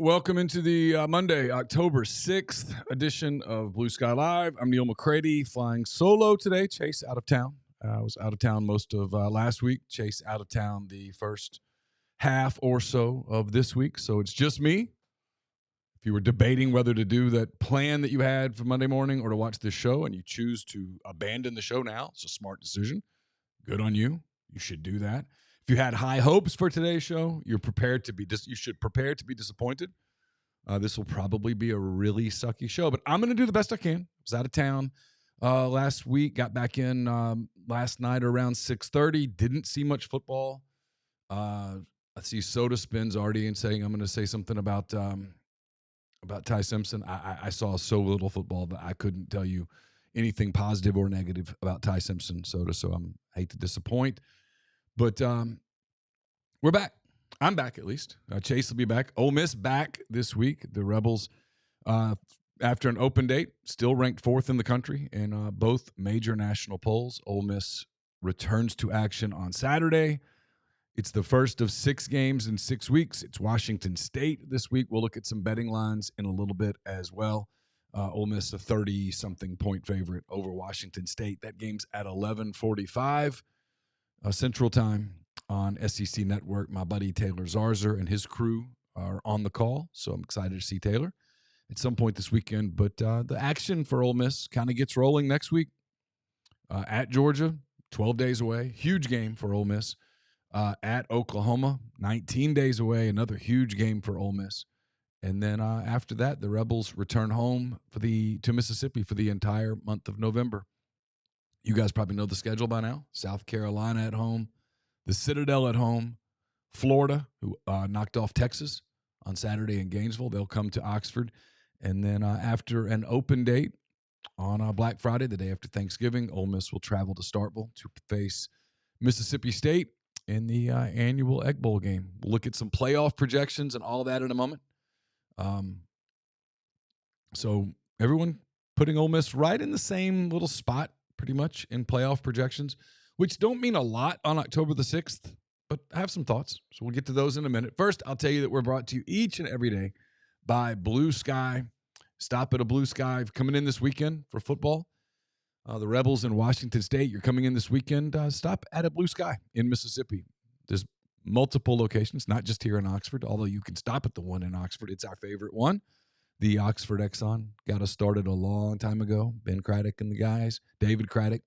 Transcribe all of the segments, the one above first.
Welcome into the Monday, October 6th edition of Blue Sky Live. I'm Neal McCready, flying solo today. Chase out of town. I was out of town most of last week. Chase out of town the first half or so of this week. So it's just me. If you were debating whether to do that plan that you had for Monday morning or to watch this show and you choose to abandon the show now, it's a smart decision. Good on you. You should do that. If you had high hopes for today's show, you should prepare to be disappointed. This will probably be a really sucky show, but I'm going to do the best I can. I was out of town last week, got back in last night around 6:30. Didn't see much football. I see Soda Spins already and saying I'm going to say something about Ty Simpson. I saw so little football that I couldn't tell you anything positive or negative about Ty Simpson, Soda. So I hate to disappoint. But we're back. I'm back, at least. Chase will be back. Ole Miss back this week. The Rebels, after an open date, still ranked fourth in the country in both major national polls. Ole Miss returns to action on Saturday. It's the first of 6 games in 6 weeks. It's Washington State this week. We'll look at some betting lines in a little bit as well. Ole Miss, a 30-something point favorite over Washington State. That game's at 11:45. Central Time on SEC Network. My buddy Taylor Zarzer and his crew are on the call, so I'm excited to see Taylor at some point this weekend. But the action for Ole Miss kind of gets rolling next week at Georgia, 12 days away. Huge game for Ole Miss. At Oklahoma, 19 days away. Another huge game for Ole Miss. And then after that, the Rebels return home to Mississippi for the entire month of November. You guys probably know the schedule by now. South Carolina at home, the Citadel at home, Florida, who knocked off Texas on Saturday in Gainesville. They'll come to Oxford. And then after an open date on Black Friday, the day after Thanksgiving, Ole Miss will travel to Starkville to face Mississippi State in the annual Egg Bowl game. We'll look at some playoff projections and all that in a moment. So everyone putting Ole Miss right in the same little spot pretty much in playoff projections, which don't mean a lot on October the 6th, but I have some thoughts. So we'll get to those in a minute. First, I'll tell you that we're brought to you each and every day by BlueSky. Stop at a BlueSky coming in this weekend for football. The Rebels in Washington State, you're coming in this weekend. Stop at a BlueSky in Mississippi. There's multiple locations, not just here in Oxford, although you can stop at the one in Oxford. It's our favorite one. The Oxford Exxon got us started a long time ago. Ben Craddock and the guys, David Craddock,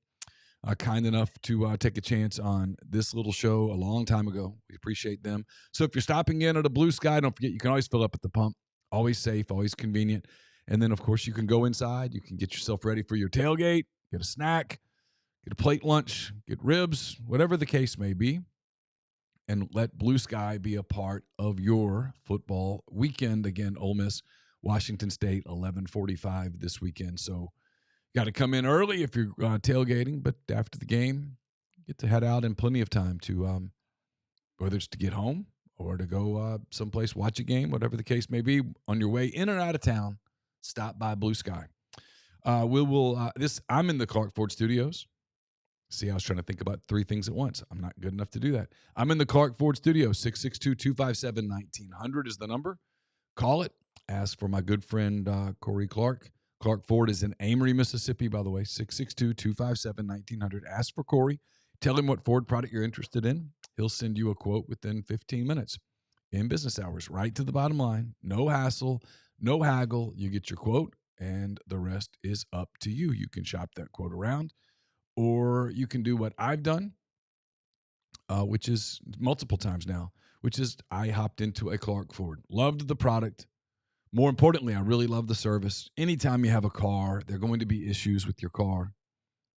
kind enough to take a chance on this little show a long time ago. We appreciate them. So if you're stopping in at a BlueSky, don't forget you can always fill up at the pump. Always safe, always convenient. And then, of course, you can go inside. You can get yourself ready for your tailgate, get a snack, get a plate lunch, get ribs, whatever the case may be, and let BlueSky be a part of your football weekend. Again, Ole Miss, Washington State, 11:45 this weekend. So got to come in early if you're tailgating, but after the game, get to head out in plenty of time to whether it's to get home or to go someplace, watch a game, whatever the case may be. On your way in or out of town, stop by BlueSky. I'm in the Clark Ford Studios. See, I was trying to think about 3 things at once. I'm not good enough to do that. I'm in the Clark Ford Studios. 662-257-1900 is the number. Call it. Ask for my good friend Corey Clark. Clark Ford is in Amory, Mississippi, by the way. 662-257-1900. Ask for Corey. Tell him what Ford product you're interested in. He'll send you a quote within 15 minutes in business hours, right to the bottom line. No hassle, no haggle. You get your quote, and the rest is up to you. You can shop that quote around, or you can do what I've done, which is multiple times now, which is I hopped into a Clark Ford. Loved the product. More importantly, I really love the service. Anytime you have a car, there are going to be issues with your car.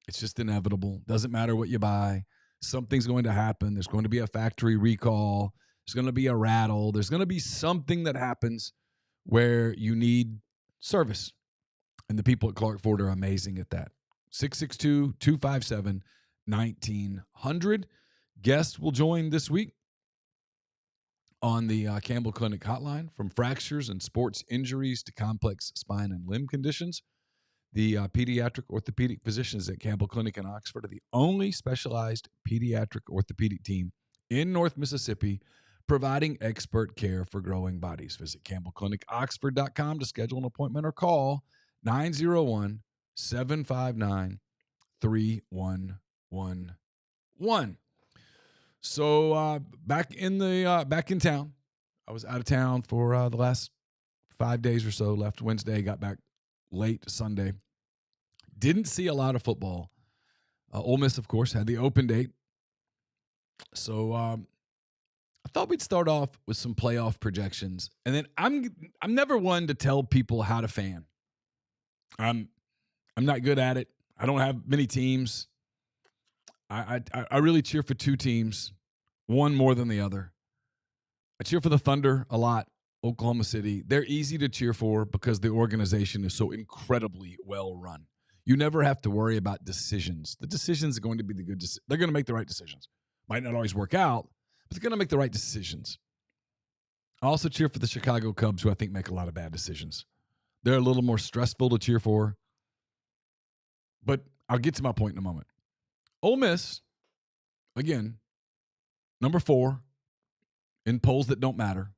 It's just inevitable. Doesn't matter what you buy. Something's going to happen. There's going to be a factory recall. There's going to be a rattle. There's going to be something that happens where you need service. And the people at Clark Ford are amazing at that. 662-257-1900. Guests will join this week on the Campbell Clinic hotline. From fractures and sports injuries to complex spine and limb conditions, the pediatric orthopedic physicians at Campbell Clinic in Oxford are the only specialized pediatric orthopedic team in North Mississippi providing expert care for growing bodies. Visit CampbellClinicOxford.com to schedule an appointment or call 901-759-3111. So back in town. I was out of town for the last 5 days or so. Left Wednesday, got back late Sunday. Didn't see a lot of football. Ole Miss, of course, had the open date. So I thought we'd start off with some playoff projections. And then I'm never one to tell people how to fan. I'm not good at it. I don't have many teams. I really cheer for two teams, one more than the other. I cheer for the Thunder a lot, Oklahoma City. They're easy to cheer for because the organization is so incredibly well run. You never have to worry about decisions. The decisions are going to be the good decisions. They're going to make the right decisions. Might not always work out, but they're going to make the right decisions. I also cheer for the Chicago Cubs, who I think make a lot of bad decisions. They're a little more stressful to cheer for. But I'll get to my point in a moment. Ole Miss, again, number 4 in polls that don't matter.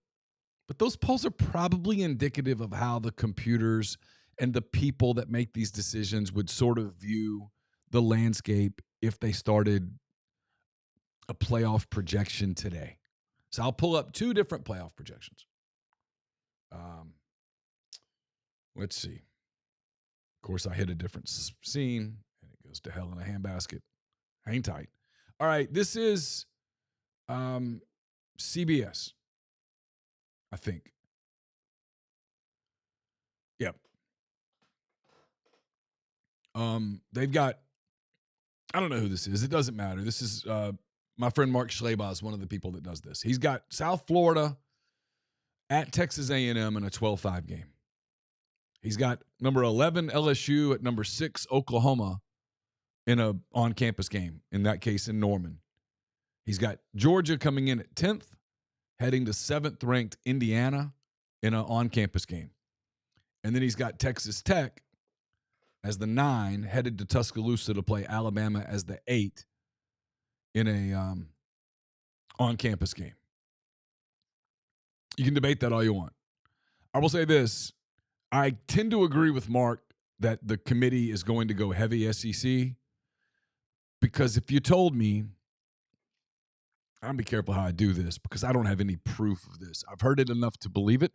But those polls are probably indicative of how the computers and the people that make these decisions would sort of view the landscape if they started a playoff projection today. So I'll pull up 2 different playoff projections. Let's see. Of course, I hit a different scene, and it goes to hell in a handbasket. Hang tight. All right, this is CBS, I think. Yep. They've got, I don't know who this is. It doesn't matter. This is my friend Mark Schlabach is one of the people that does this. He's got South Florida at Texas A&M in a 12-5 game. He's got number 11 LSU at number 6 Oklahoma in a on-campus game, in that case in Norman. He's got Georgia coming in at 10th, heading to 7th-ranked Indiana in an on-campus game. And then he's got Texas Tech as the 9, headed to Tuscaloosa to play Alabama as the 8 in a on-campus game. You can debate that all you want. I will say this. I tend to agree with Mark that the committee is going to go heavy SEC, because if you told me, I'm be careful how I do this because I don't have any proof of this. I've heard it enough to believe it.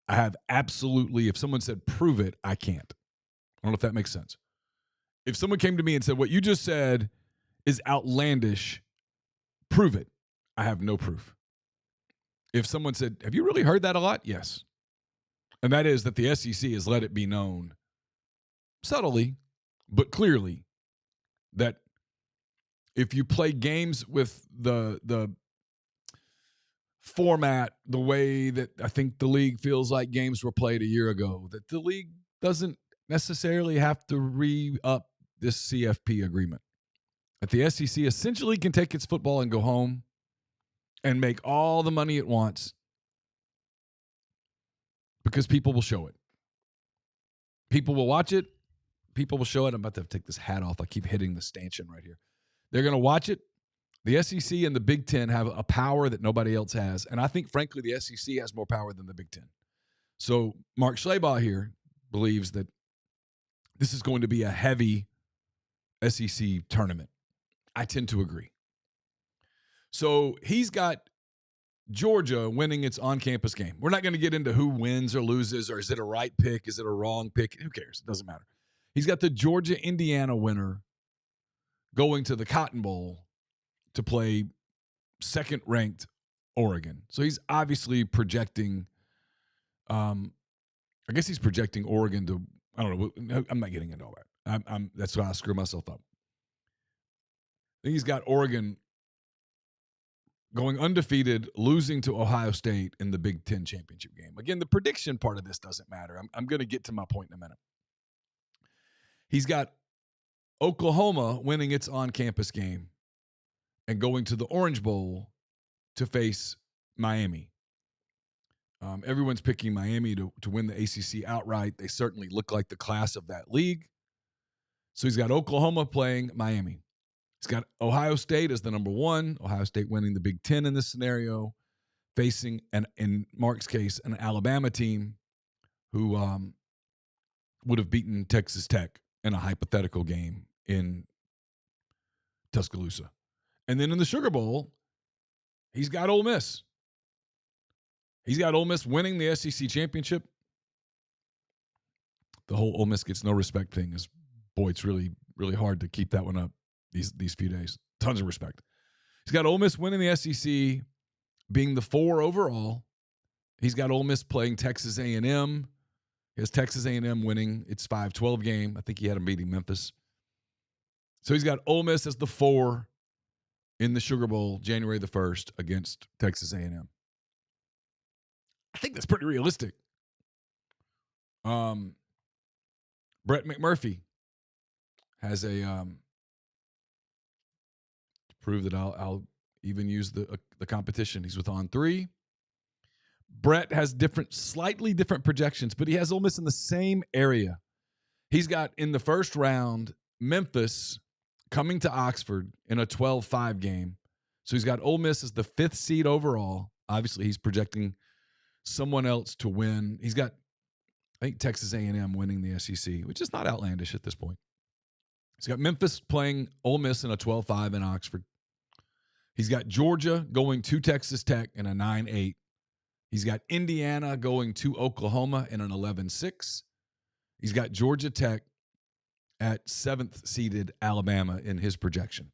I have absolutely, if someone said prove it, I can't. I don't know if that makes sense. If someone came to me and said, what you just said is outlandish, prove it. I have no proof. If someone said, have you really heard that a lot? Yes. And that is that the SEC has let it be known subtly, but clearly, that if you play games with the format, the way that I think the league feels like games were played a year ago, that the league doesn't necessarily have to re-up this CFP agreement. That the SEC essentially can take its football and go home and make all the money it wants because people will show it. People will watch it. People will show it. I'm about to take this hat off. I keep hitting the stanchion right here. They're going to watch it. The SEC and the Big Ten have a power that nobody else has. And I think, frankly, the SEC has more power than the Big Ten. So Mark Schlabach here believes that this is going to be a heavy SEC tournament. I tend to agree. So he's got Georgia winning its on-campus game. We're not going to get into who wins or loses, or is it a right pick? Is it a wrong pick? Who cares? It doesn't matter. He's got the Georgia-Indiana winner going to the Cotton Bowl to play second-ranked Oregon. So he's obviously projecting, I guess he's projecting Oregon to, I don't know. I'm not getting into all that. That's why I screw myself up. I think he's got Oregon going undefeated, losing to Ohio State in the Big Ten championship game. Again, the prediction part of this doesn't matter. I'm going to get to my point in a minute. He's got Oklahoma winning its on-campus game and going to the Orange Bowl to face Miami. Everyone's picking Miami to win the ACC outright. They certainly look like the class of that league. So he's got Oklahoma playing Miami. He's got Ohio State as the number 1. Ohio State winning the Big Ten in this scenario. facing, in Mark's case, an Alabama team who would have beaten Texas Tech in a hypothetical game in Tuscaloosa. And then in the Sugar Bowl, he's got Ole Miss. He's got Ole Miss winning the SEC championship. The whole Ole Miss gets no respect thing is, boy, it's really, really hard to keep that one up these few days. Tons of respect. He's got Ole Miss winning the SEC, being the 4 overall. He's got Ole Miss playing Texas A&M. He has Texas A&M winning its 5-12 game. I think he had him beating Memphis. So he's got Ole Miss as the 4 in the Sugar Bowl, January the 1st, against Texas A&M. I think that's pretty realistic. Brett McMurphy has a to prove that I'll even use the competition. He's with On 3. Brett has slightly different projections, but he has Ole Miss in the same area. He's got in the first round Memphis coming to Oxford in a 12-5 game. So he's got Ole Miss as the 5th seed overall. Obviously, he's projecting someone else to win. He's got, I think, Texas A&M winning the SEC, which is not outlandish at this point. He's got Memphis playing Ole Miss in a 12-5 in Oxford. He's got Georgia going to Texas Tech in a 9-8. He's got Indiana going to Oklahoma in an 11-6. He's got Georgia Tech at 7th seeded Alabama in his projection.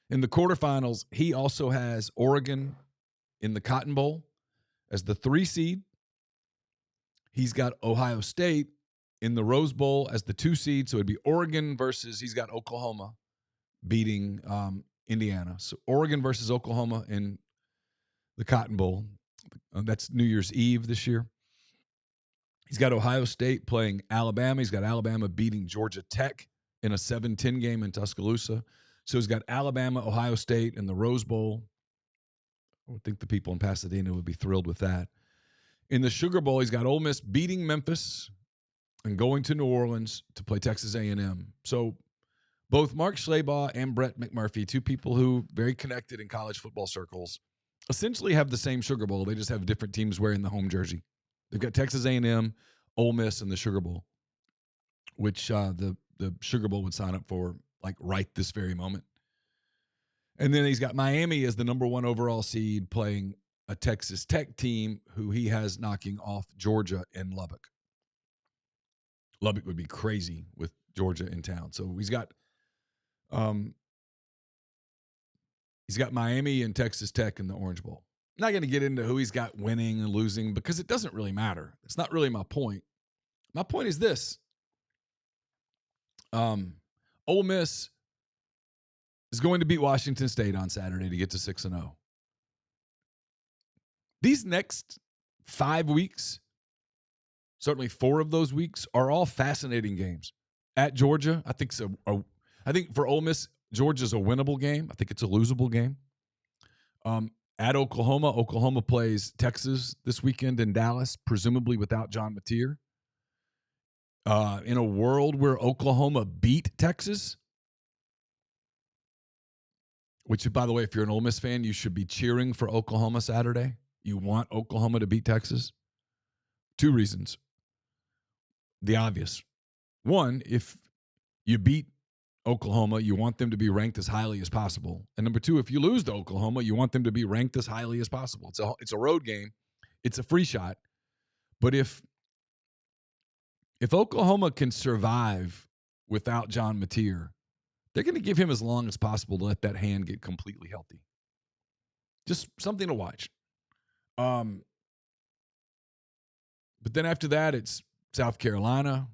In the quarterfinals, he also has Oregon in the Cotton Bowl as the 3 seed. He's got Ohio State in the Rose Bowl as the 2 seed. So it'd be Oregon versus, he's got Oklahoma beating Indiana. So Oregon versus Oklahoma in the Cotton Bowl. That's New Year's Eve this year. He's got Ohio State playing Alabama. He's got Alabama beating Georgia Tech in a 7-10 game in Tuscaloosa. So he's got Alabama, Ohio State in the Rose Bowl. I would think the people in Pasadena would be thrilled with that. In the Sugar Bowl, he's got Ole Miss beating Memphis and going to New Orleans to play Texas A&M. So both Mark Schlabach and Brett McMurphy, 2 people who very connected in college football circles, essentially have the same Sugar Bowl. They just have different teams wearing the home jersey. They've got Texas A&M, Ole Miss, and the Sugar Bowl, which the Sugar Bowl would sign up for like right this very moment. And then he's got Miami as the number 1 overall seed playing a Texas Tech team who he has knocking off Georgia in Lubbock. Lubbock would be crazy with Georgia in town. So he's got Miami and Texas Tech in the Orange Bowl. I'm not going to get into who he's got winning and losing because it doesn't really matter. It's not really my point. My point is this. Ole Miss is going to beat Washington State on Saturday to get to 6-0. These next 5 weeks, certainly 4 of those weeks, are all fascinating games. At Georgia, I think so. I think for Ole Miss, Georgia's a winnable game. I think it's a losable game. At Oklahoma plays Texas this weekend in Dallas, presumably without John Mateer. In a world where Oklahoma beat Texas, which, by the way, if you're an Ole Miss fan, you should be cheering for Oklahoma Saturday. You want Oklahoma to beat Texas. 2 reasons. The obvious. 1, if you beat Oklahoma, you want them to be ranked as highly as possible. And number 2, if you lose to Oklahoma, you want them to be ranked as highly as possible. It's a road game. It's a free shot. But if Oklahoma can survive without John Mateer, they're going to give him as long as possible to let that hand get completely healthy. Just something to watch. But then after that, it's South Carolina.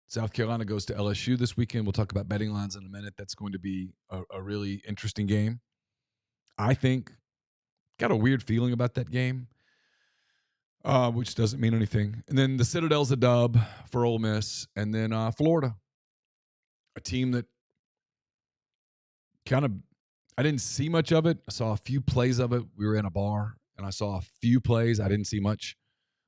South Carolina goes to LSU this weekend. We'll talk about betting lines in a minute. That's going to be a really interesting game. I think, got a weird feeling about that game, which doesn't mean anything. And then the Citadel's a dub for Ole Miss. And then Florida, a team that kind of, I didn't see much of it. I saw a few plays of it. We were in a bar, and I saw a few plays. I didn't see much.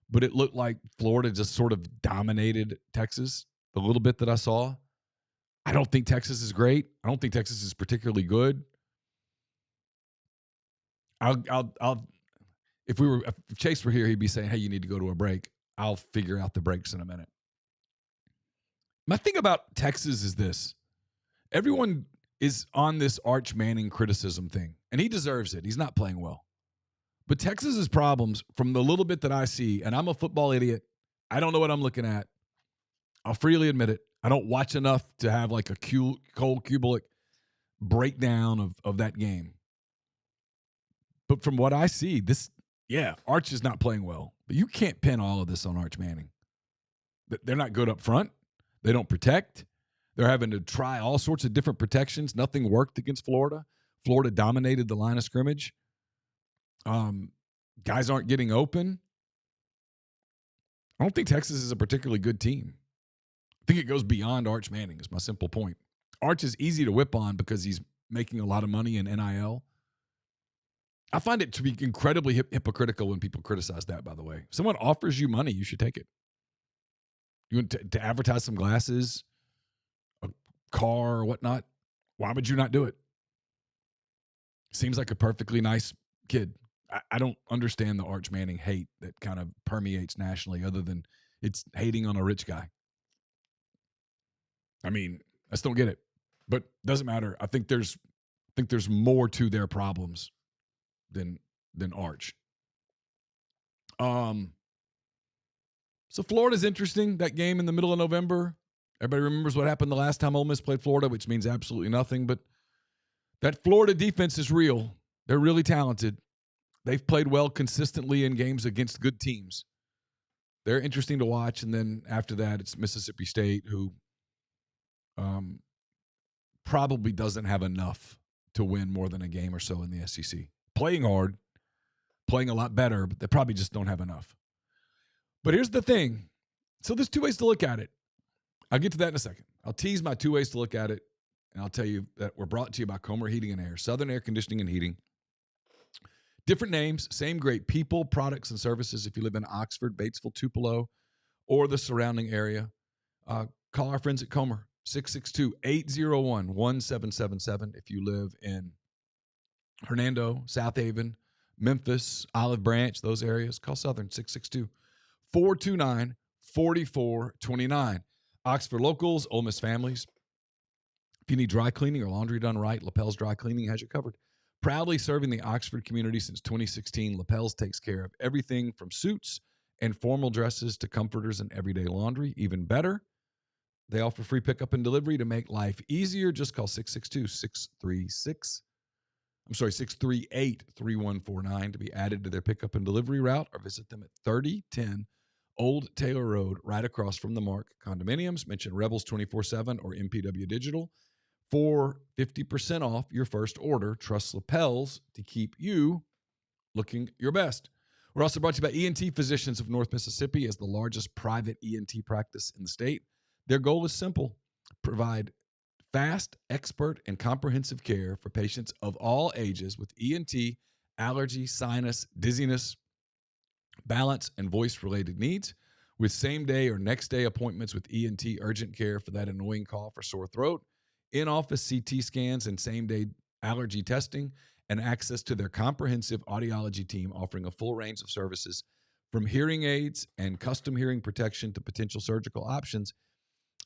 But it looked like Florida just sort of dominated Texas. The little bit that I saw. I don't think Texas is great. I don't think Texas is particularly good. If Chase were here, he'd be saying, hey, you need to go to a break. I'll figure out the breaks in a minute. My thing about Texas is this. Everyone is on this Arch Manning criticism thing, and he deserves it. He's not playing well. But Texas's problems, from the little bit that I see, and I'm a football idiot, I don't know what I'm looking at. I'll freely admit it. I don't watch enough to have like a Cole Kubelik breakdown of that game. But from what I see, Arch is not playing well. But you can't pin all of this on Arch Manning. They're not good up front. They don't protect. They're having to try all sorts of different protections. Nothing worked against Florida. Florida dominated the line of scrimmage. Guys aren't getting open. I don't think Texas is a particularly good team. I think it goes beyond Arch Manning is my simple point. Arch is easy to whip on because he's making a lot of money in NIL. I find it to be incredibly hypocritical when people criticize that, by the way. If someone offers you money, you should take it. You want to advertise some glasses, a car or whatnot, why would you not do it? Seems like a perfectly nice kid. I don't understand the Arch Manning hate that kind of permeates nationally other than it's hating on a rich guy. I mean, I just don't get it. But doesn't matter. I think there's more to their problems than Arch. So Florida's interesting. That game in the middle of November. Everybody remembers what happened the last time Ole Miss played Florida, which means absolutely nothing. But that Florida defense is real. They're really talented. They've played well consistently in games against good teams. They're interesting to watch. And then after that, it's Mississippi State, who probably doesn't have enough to win more than a game or so in the SEC. Playing hard, playing a lot better, but they probably just don't have enough. But here's the thing. So there's two ways to look at it. I'll get to that in a second. I'll tease my two ways to look at it, and I'll tell you that we're brought to you by Comer Heating and Air, Southern Air Conditioning and Heating. Different names, same great people, products, and services. If you live in Oxford, Batesville, Tupelo, or the surrounding area, call our friends at Comer, 662-801-1777. If you live in Hernando, South Haven, Memphis, Olive Branch, those areas, call Southern, 662-429-4429. Oxford locals, Ole Miss families. If you need dry cleaning or laundry done right, Lapel's Dry Cleaning has you covered. Proudly serving the Oxford community since 2016, Lapel's takes care of everything from suits and formal dresses to comforters and everyday laundry. Even better, they offer free pickup and delivery to make life easier. Just call 638-3149 to be added to their pickup and delivery route, or visit them at 3010 Old Taylor Road, right across from the Mark Condominiums. Mention Rebels 24/7 or MPW Digital for 50% off your first order. Trust Lapels to keep you looking your best. We're also brought to you by ENT Physicians of North Mississippi as the largest private ENT practice in the state. Their goal is simple: provide fast, expert, and comprehensive care for patients of all ages with ENT, allergy, sinus, dizziness, balance, and voice-related needs, with same-day or next-day appointments with ENT urgent care for that annoying cough or sore throat, in-office CT scans and same-day allergy testing, and access to their comprehensive audiology team offering a full range of services from hearing aids and custom hearing protection to potential surgical options.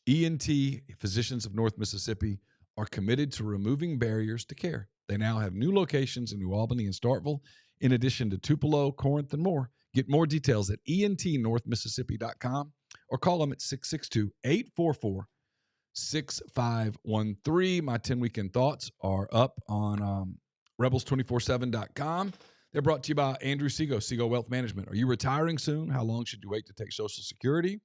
ENT Physicians of North Mississippi are committed to removing barriers to care. They now have new locations in New Albany and Starkville, in addition to Tupelo, Corinth, and more. Get more details at entnorthmississippi.com or call them at 662-844-6513. My 10 weekend thoughts are up on rebels247.com. They're brought to you by Andrew Sego, Sego Wealth Management. Are you retiring soon? How long should you wait to take Social Security?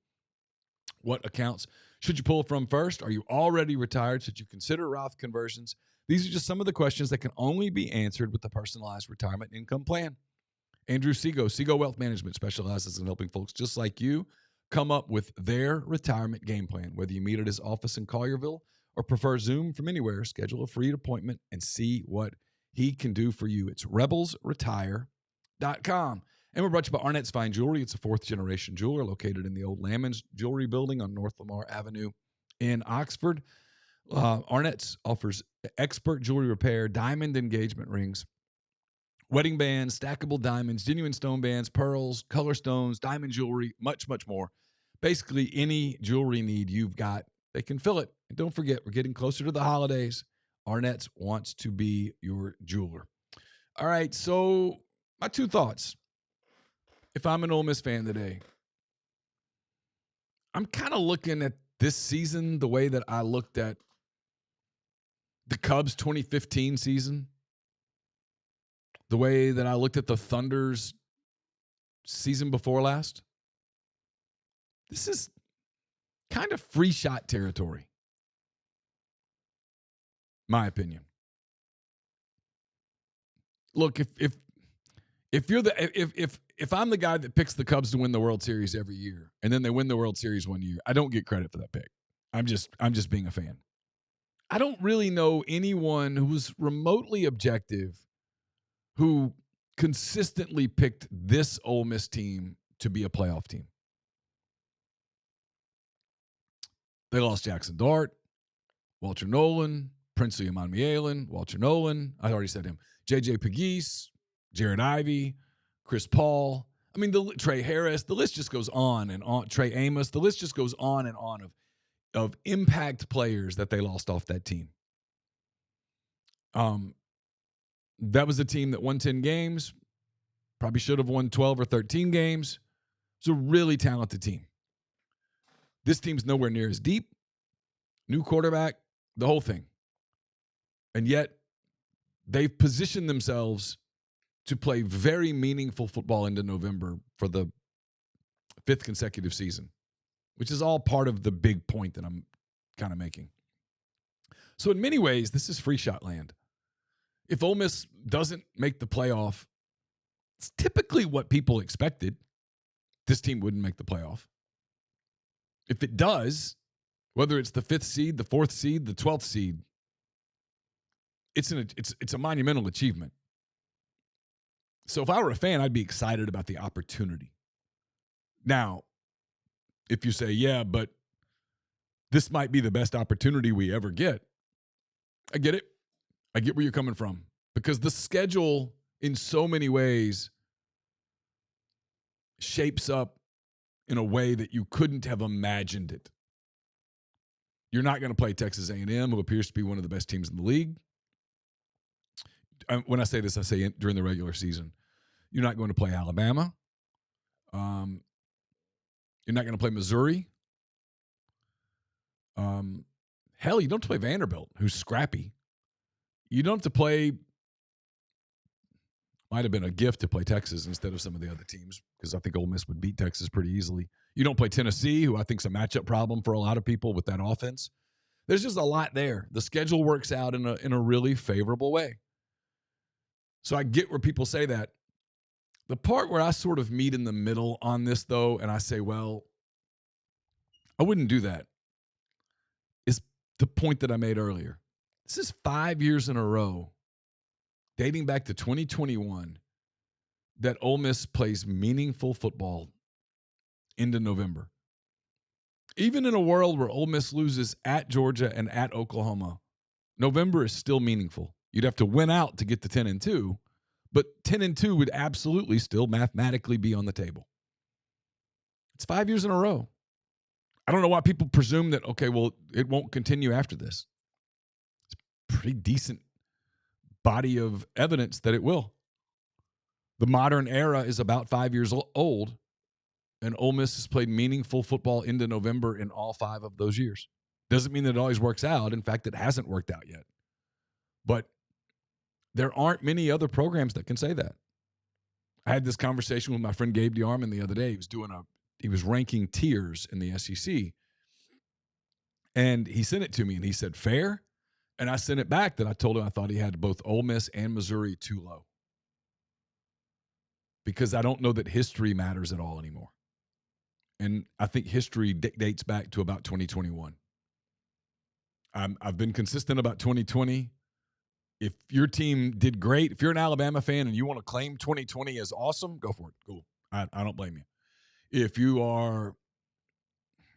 What accounts should you pull from first? Are you already retired? Should you consider Roth conversions? These are just some of the questions that can only be answered with a personalized retirement income plan. Andrew Sego, Sego Wealth Management, specializes in helping folks just like you come up with their retirement game plan. Whether you meet at his office in Collierville or prefer Zoom from anywhere, schedule a free appointment and see what he can do for you. It's rebelsretire.com. And we're brought to you by Arnett's Fine Jewelry. It's a fourth-generation jeweler located in the old Lammon's Jewelry Building on North Lamar Avenue in Oxford. Arnett's offers expert jewelry repair, diamond engagement rings, Wedding bands, stackable diamonds, genuine stone bands, pearls, color stones, diamond jewelry, much, much more. Basically, any jewelry need you've got, they can fill it. And don't forget, we're getting closer to the holidays. Arnett's wants to be your jeweler. All right, so my two thoughts. If I'm an Ole Miss fan today, I'm kind of looking at this season the way that I looked at the Cubs 2015 season, the way that I looked at the Thunder's season before last. This is kind of free shot territory, my opinion. Look, if you're if I'm the guy that picks the Cubs to win the World Series every year and then they win the World Series one year, I don't get credit for that pick. I'm just being a fan. I don't really know anyone who's remotely objective who consistently picked this Ole Miss team to be a playoff team. They lost Jackson Dart, Walter Nolan, Princely Emanmielen, Walter Nolan. I already said him. J.J. Pegues, Jared Ivey, Chris Paul. I mean, Trey Harris. The list just goes on and on. Trey Amos. The list just goes on and on of impact players that they lost off that team. That was a team that won 10 games, probably should have won 12 or 13 games. It's a really talented team. This team's nowhere near as deep. New quarterback, the whole thing. And yet, they've positioned themselves to play very meaningful football into November for the 5th consecutive season, which is all part of the big point that I'm kind of making. So in many ways, this is free shot land. If Ole Miss doesn't make the playoff, it's typically what people expected. This team wouldn't make the playoff. If it does, whether it's the 5th seed, the 4th seed, the 12th seed, it's a monumental achievement. So if I were a fan, I'd be excited about the opportunity. Now, if you say, yeah, but this might be the best opportunity we ever get, I get it. I get where you're coming from. Because the schedule, in so many ways, shapes up in a way that you couldn't have imagined it. You're not going to play Texas A&M, who appears to be one of the best teams in the league. When I say this, I say during the regular season. You're not going to play Alabama. You're not going to play Missouri. Hell, you don't have to play Vanderbilt, who's scrappy. You don't have to play. Might have been a gift to play Texas instead of some of the other teams, because I think Ole Miss would beat Texas pretty easily. You don't play Tennessee, who I think is a matchup problem for a lot of people with that offense. There's just a lot there. The schedule works out in a really favorable way. So I get where people say that. The part where I sort of meet in the middle on this, though, and I say, well, I wouldn't do that, is the point that I made earlier. This is 5 years in a row, dating back to 2021, that Ole Miss plays meaningful football into November. Even in a world where Ole Miss loses at Georgia and at Oklahoma, November is still meaningful. You'd have to win out to get to 10-2, but 10-2 would absolutely still mathematically be on the table. It's 5 years in a row. I don't know why people presume that, okay, well, it won't continue after this. It's a pretty decent body of evidence that it will. The modern era is about 5 years old, and Ole Miss has played meaningful football into November in all 5 of those years. Doesn't mean that it always works out. In fact, it hasn't worked out yet. But there aren't many other programs that can say that. I had this conversation with my friend Gabe DeArmond the other day. He was ranking tiers in the SEC. And he sent it to me, and he said, fair? And I sent it back that I told him I thought he had both Ole Miss and Missouri too low. Because I don't know that history matters at all anymore. And I think history dates back to about 2021. I've been consistent about 2020. If your team did great, if you're an Alabama fan and you want to claim 2020 as awesome, go for it. Cool. I don't blame you. If you are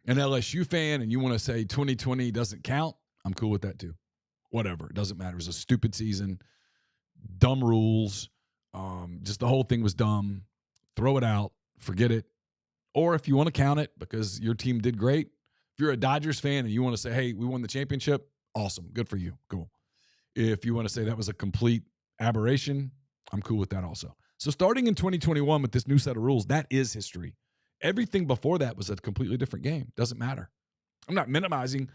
an LSU fan and you want to say 2020 doesn't count, I'm cool with that too. Whatever. It doesn't matter. It was a stupid season, dumb rules. Just the whole thing was dumb. Throw it out. Forget it. Or if you want to count it because your team did great, if you're a Dodgers fan and you want to say, hey, we won the championship, awesome. Good for you. Cool. If you want to say that was a complete aberration, I'm cool with that also. So starting in 2021 with this new set of rules, that is history. Everything before that was a completely different game. Doesn't matter. I'm not minimizing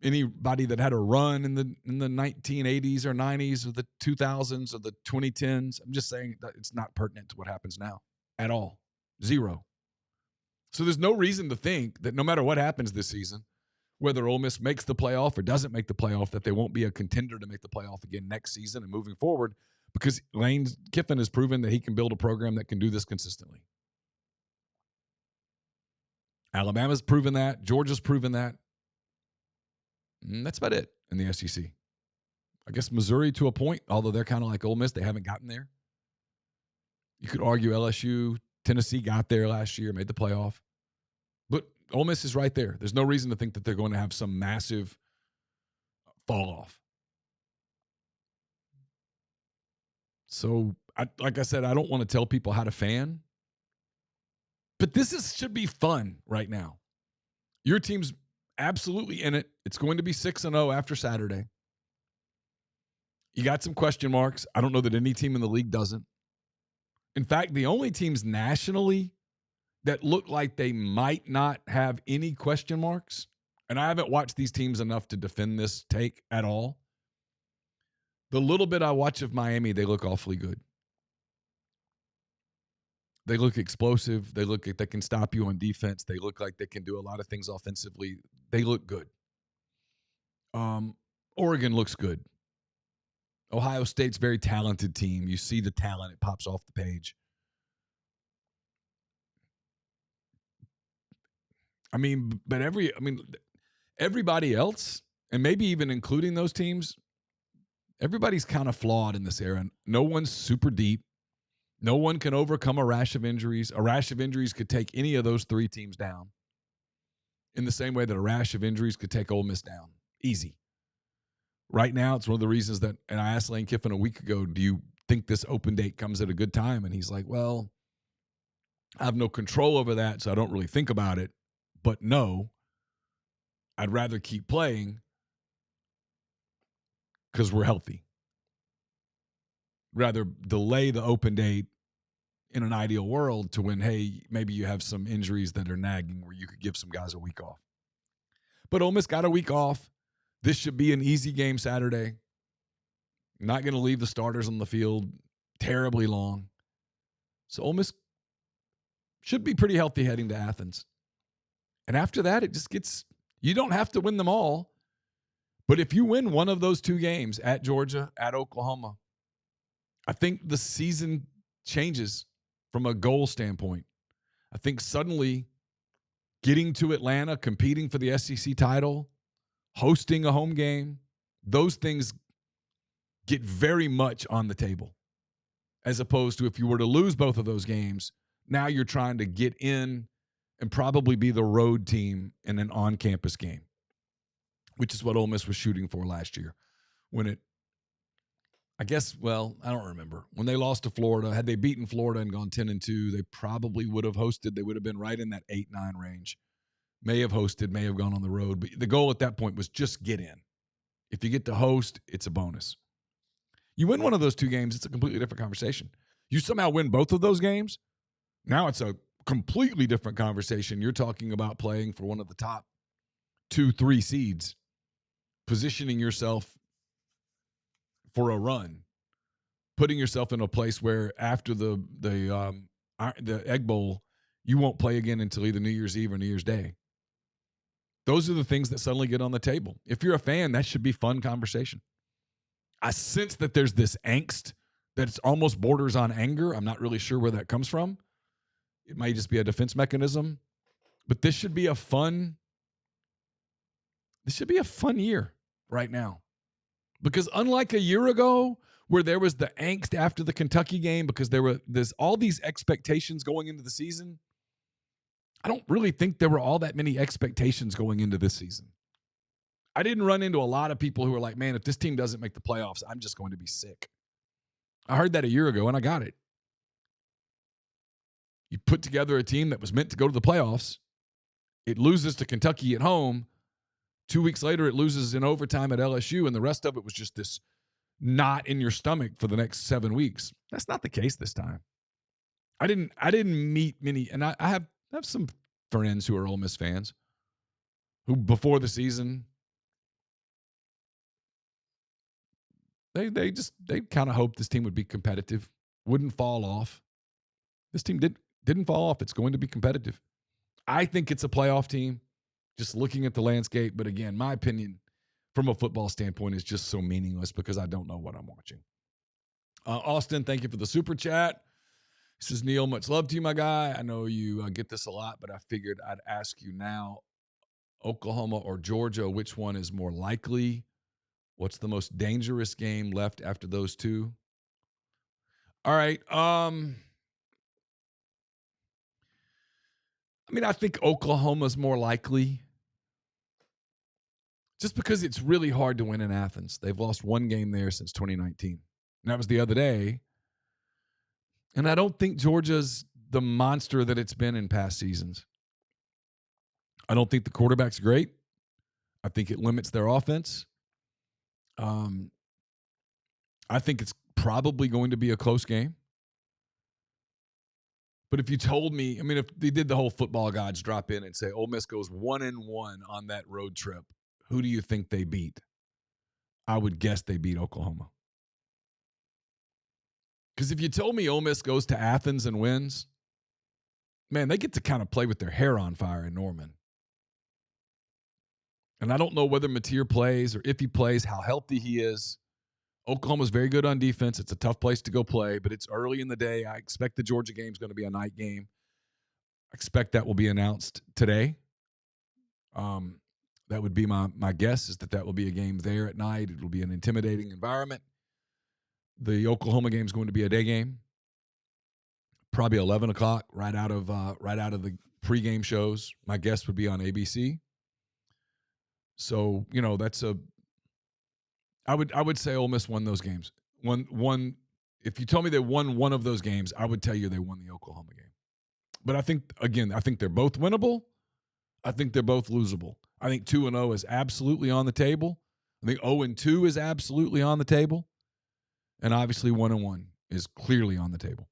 anybody that had a run in the 1980s or 90s or the 2000s or the 2010s. I'm just saying that it's not pertinent to what happens now at all. Zero. So there's no reason to think that no matter what happens this season, whether Ole Miss makes the playoff or doesn't make the playoff, that they won't be a contender to make the playoff again next season and moving forward, because Lane Kiffin has proven that he can build a program that can do this consistently. Alabama's proven that. Georgia's proven that. And that's about it in the SEC. I guess Missouri to a point, although they're kind of like Ole Miss. They haven't gotten there. You could argue LSU, Tennessee got there last year, made the playoff. But Ole Miss is right there. There's no reason to think that they're going to have some massive fall off. So, like I said, I don't want to tell people how to fan. But this should be fun right now. Your team's absolutely in it. It's going to be 6-0 after Saturday. You got some question marks. I don't know that any team in the league doesn't. In fact, the only teams nationally that look like they might not have any question marks, and I haven't watched these teams enough to defend this take at all. The little bit I watch of Miami, they look awfully good. They look explosive. They look like they can stop you on defense. They look like they can do a lot of things offensively. They look good. Oregon looks good. Ohio State's a very talented team. You see the talent. It pops off the page. But everybody else, and maybe even including those teams, everybody's kind of flawed in this era. No one's super deep. No one can overcome a rash of injuries. A rash of injuries could take any of those three teams down in the same way that a rash of injuries could take Ole Miss down. Easy. Right now, it's one of the reasons that, and I asked Lane Kiffin a week ago, do you think this open date comes at a good time? And he's like, well, I have no control over that, so I don't really think about it. But no, I'd rather keep playing because we're healthy. Rather delay the open date in an ideal world to when, hey, maybe you have some injuries that are nagging where you could give some guys a week off. But Ole Miss got a week off. This should be an easy game Saturday. Not going to leave the starters on the field terribly long. So Ole Miss should be pretty healthy heading to Athens. And after that, it just gets, you don't have to win them all. But if you win one of those two games at Georgia, at Oklahoma, I think the season changes from a goal standpoint. I think suddenly getting to Atlanta, competing for the SEC title, hosting a home game, those things get very much on the table. As opposed to if you were to lose both of those games, now you're trying to get in and probably be the road team in an on-campus game, which is what Ole Miss was shooting for last year. When it, I don't remember. When they lost to Florida, had they beaten Florida and gone 10-2, they probably would have hosted. They would have been right in that 8-9 range. May have hosted, may have gone on the road. But the goal at that point was just get in. If you get to host, it's a bonus. You win one of those two games, it's a completely different conversation. You somehow win both of those games, now it's a completely different conversation. You're talking about playing for one of the top 2-3 seeds, positioning yourself for a run, putting yourself in a place where after the Egg Bowl, you won't play again until either New Year's Eve or New Year's Day. Those are the things that suddenly get on the table. If you're a fan, that should be fun conversation. I sense that there's this angst that it's almost borders on anger. I'm not really sure where that comes from. It might just be a defense mechanism, but this should be a fun year right now. Because unlike a year ago where there was the angst after the Kentucky game because there's all these expectations going into the season, I don't really think there were all that many expectations going into this season. I didn't run into a lot of people who were like, man, if this team doesn't make the playoffs, I'm just going to be sick. I heard that a year ago, and I got it. You put together a team that was meant to go to the playoffs. It loses to Kentucky at home. 2 weeks later, it loses in overtime at LSU, and the rest of it was just this knot in your stomach for the next 7 weeks. That's not the case this time. I didn't meet many, and I have some friends who are Ole Miss fans who before the season they kind of hoped this team would be competitive, wouldn't fall off. This team didn't fall off. It's going to be competitive. I think it's a playoff team, just looking at the landscape. But again, my opinion from a football standpoint is just so meaningless because I don't know what I'm watching. Austin, thank you for the super chat. This is Neal. Much love to you, my guy. I know you get this a lot, but I figured I'd ask you now. Oklahoma or Georgia, which one is more likely? What's the most dangerous game left after those two? All right. I mean, I think Oklahoma's more likely just because it's really hard to win in Athens. They've lost one game there since 2019. And that was the other day. And I don't think Georgia's the monster that it's been in past seasons. I don't think the quarterback's great. I think it limits their offense. I think it's probably going to be a close game. But if you told me, I mean, if they did the whole football gods drop in and say Ole Miss goes 1-1 on that road trip, who do you think they beat? I would guess they beat Oklahoma. Because if you told me Ole Miss goes to Athens and wins, man, they get to kind of play with their hair on fire in Norman. And I don't know whether Mateer plays or if he plays, how healthy he is. Oklahoma's very good on defense. It's a tough place to go play, but it's early in the day. I expect the Georgia game is going to be a night game. I expect that will be announced today. That would be my guess is that will be a game there at night. It will be an intimidating environment. The Oklahoma game is going to be a day game, probably 11 o'clock, right out of the pregame shows. My guess would be on ABC. So that's I would say Ole Miss won those games. One. If you told me they won one of those games, I would tell you they won the Oklahoma game. But I think they're both winnable. I think they're both losable. I think 2-0 is absolutely on the table. I think 0-2 is absolutely on the table. And obviously 1-1 is clearly on the table.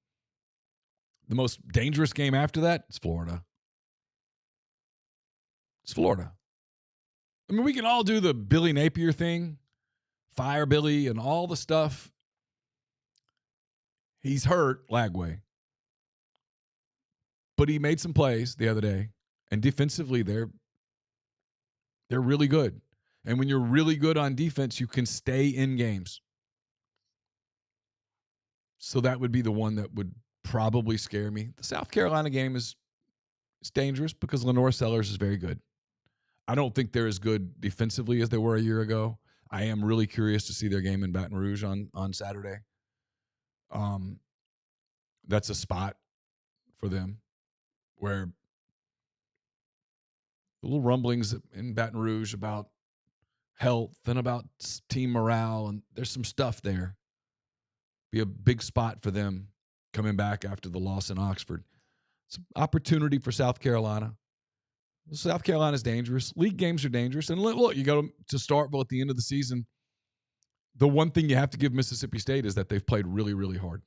The most dangerous game after that is Florida. It's Florida. I mean, we can all do the Billy Napier thing, fire Billy and all the stuff. He's hurt, Lagway. But he made some plays the other day. And defensively, they're really good. And when you're really good on defense, you can stay in games. So that would be the one that would probably scare me. The South Carolina game is dangerous because Lenore Sellers is very good. I don't think they're as good defensively as they were a year ago. I am really curious to see their game in Baton Rouge on Saturday. That's a spot for them where the little rumblings in Baton Rouge about health and about team morale, and there's some stuff there. Be a big spot for them coming back after the loss in Oxford. It's an opportunity for South Carolina. South Carolina's dangerous. League games are dangerous. And look, you go to Starkville at the end of the season. The one thing you have to give Mississippi State is that they've played really, really hard.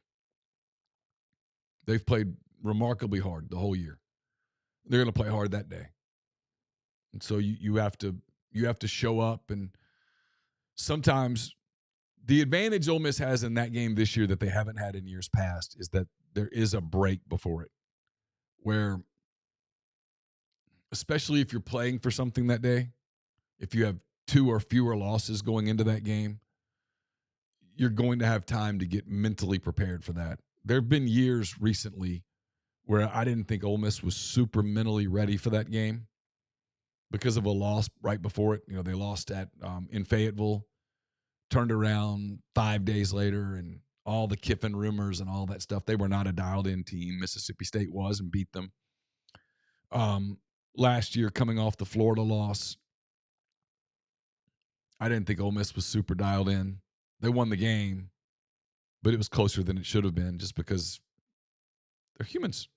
They've played remarkably hard the whole year. They're going to play hard that day. And so you have to show up. And sometimes the advantage Ole Miss has in that game this year that they haven't had in years past is that there is a break before it where, especially if you're playing for something that day, if you have 2 or fewer losses going into that game, you're going to have time to get mentally prepared for that. There have been years recently where I didn't think Ole Miss was super mentally ready for that game because of a loss right before it. They lost in Fayetteville, turned around 5 days later, and all the Kiffin rumors and all that stuff. They were not a dialed-in team. Mississippi State was and beat them. Last year, coming off the Florida loss, I didn't think Ole Miss was super dialed in. They won the game, but it was closer than it should have been just because they're humans.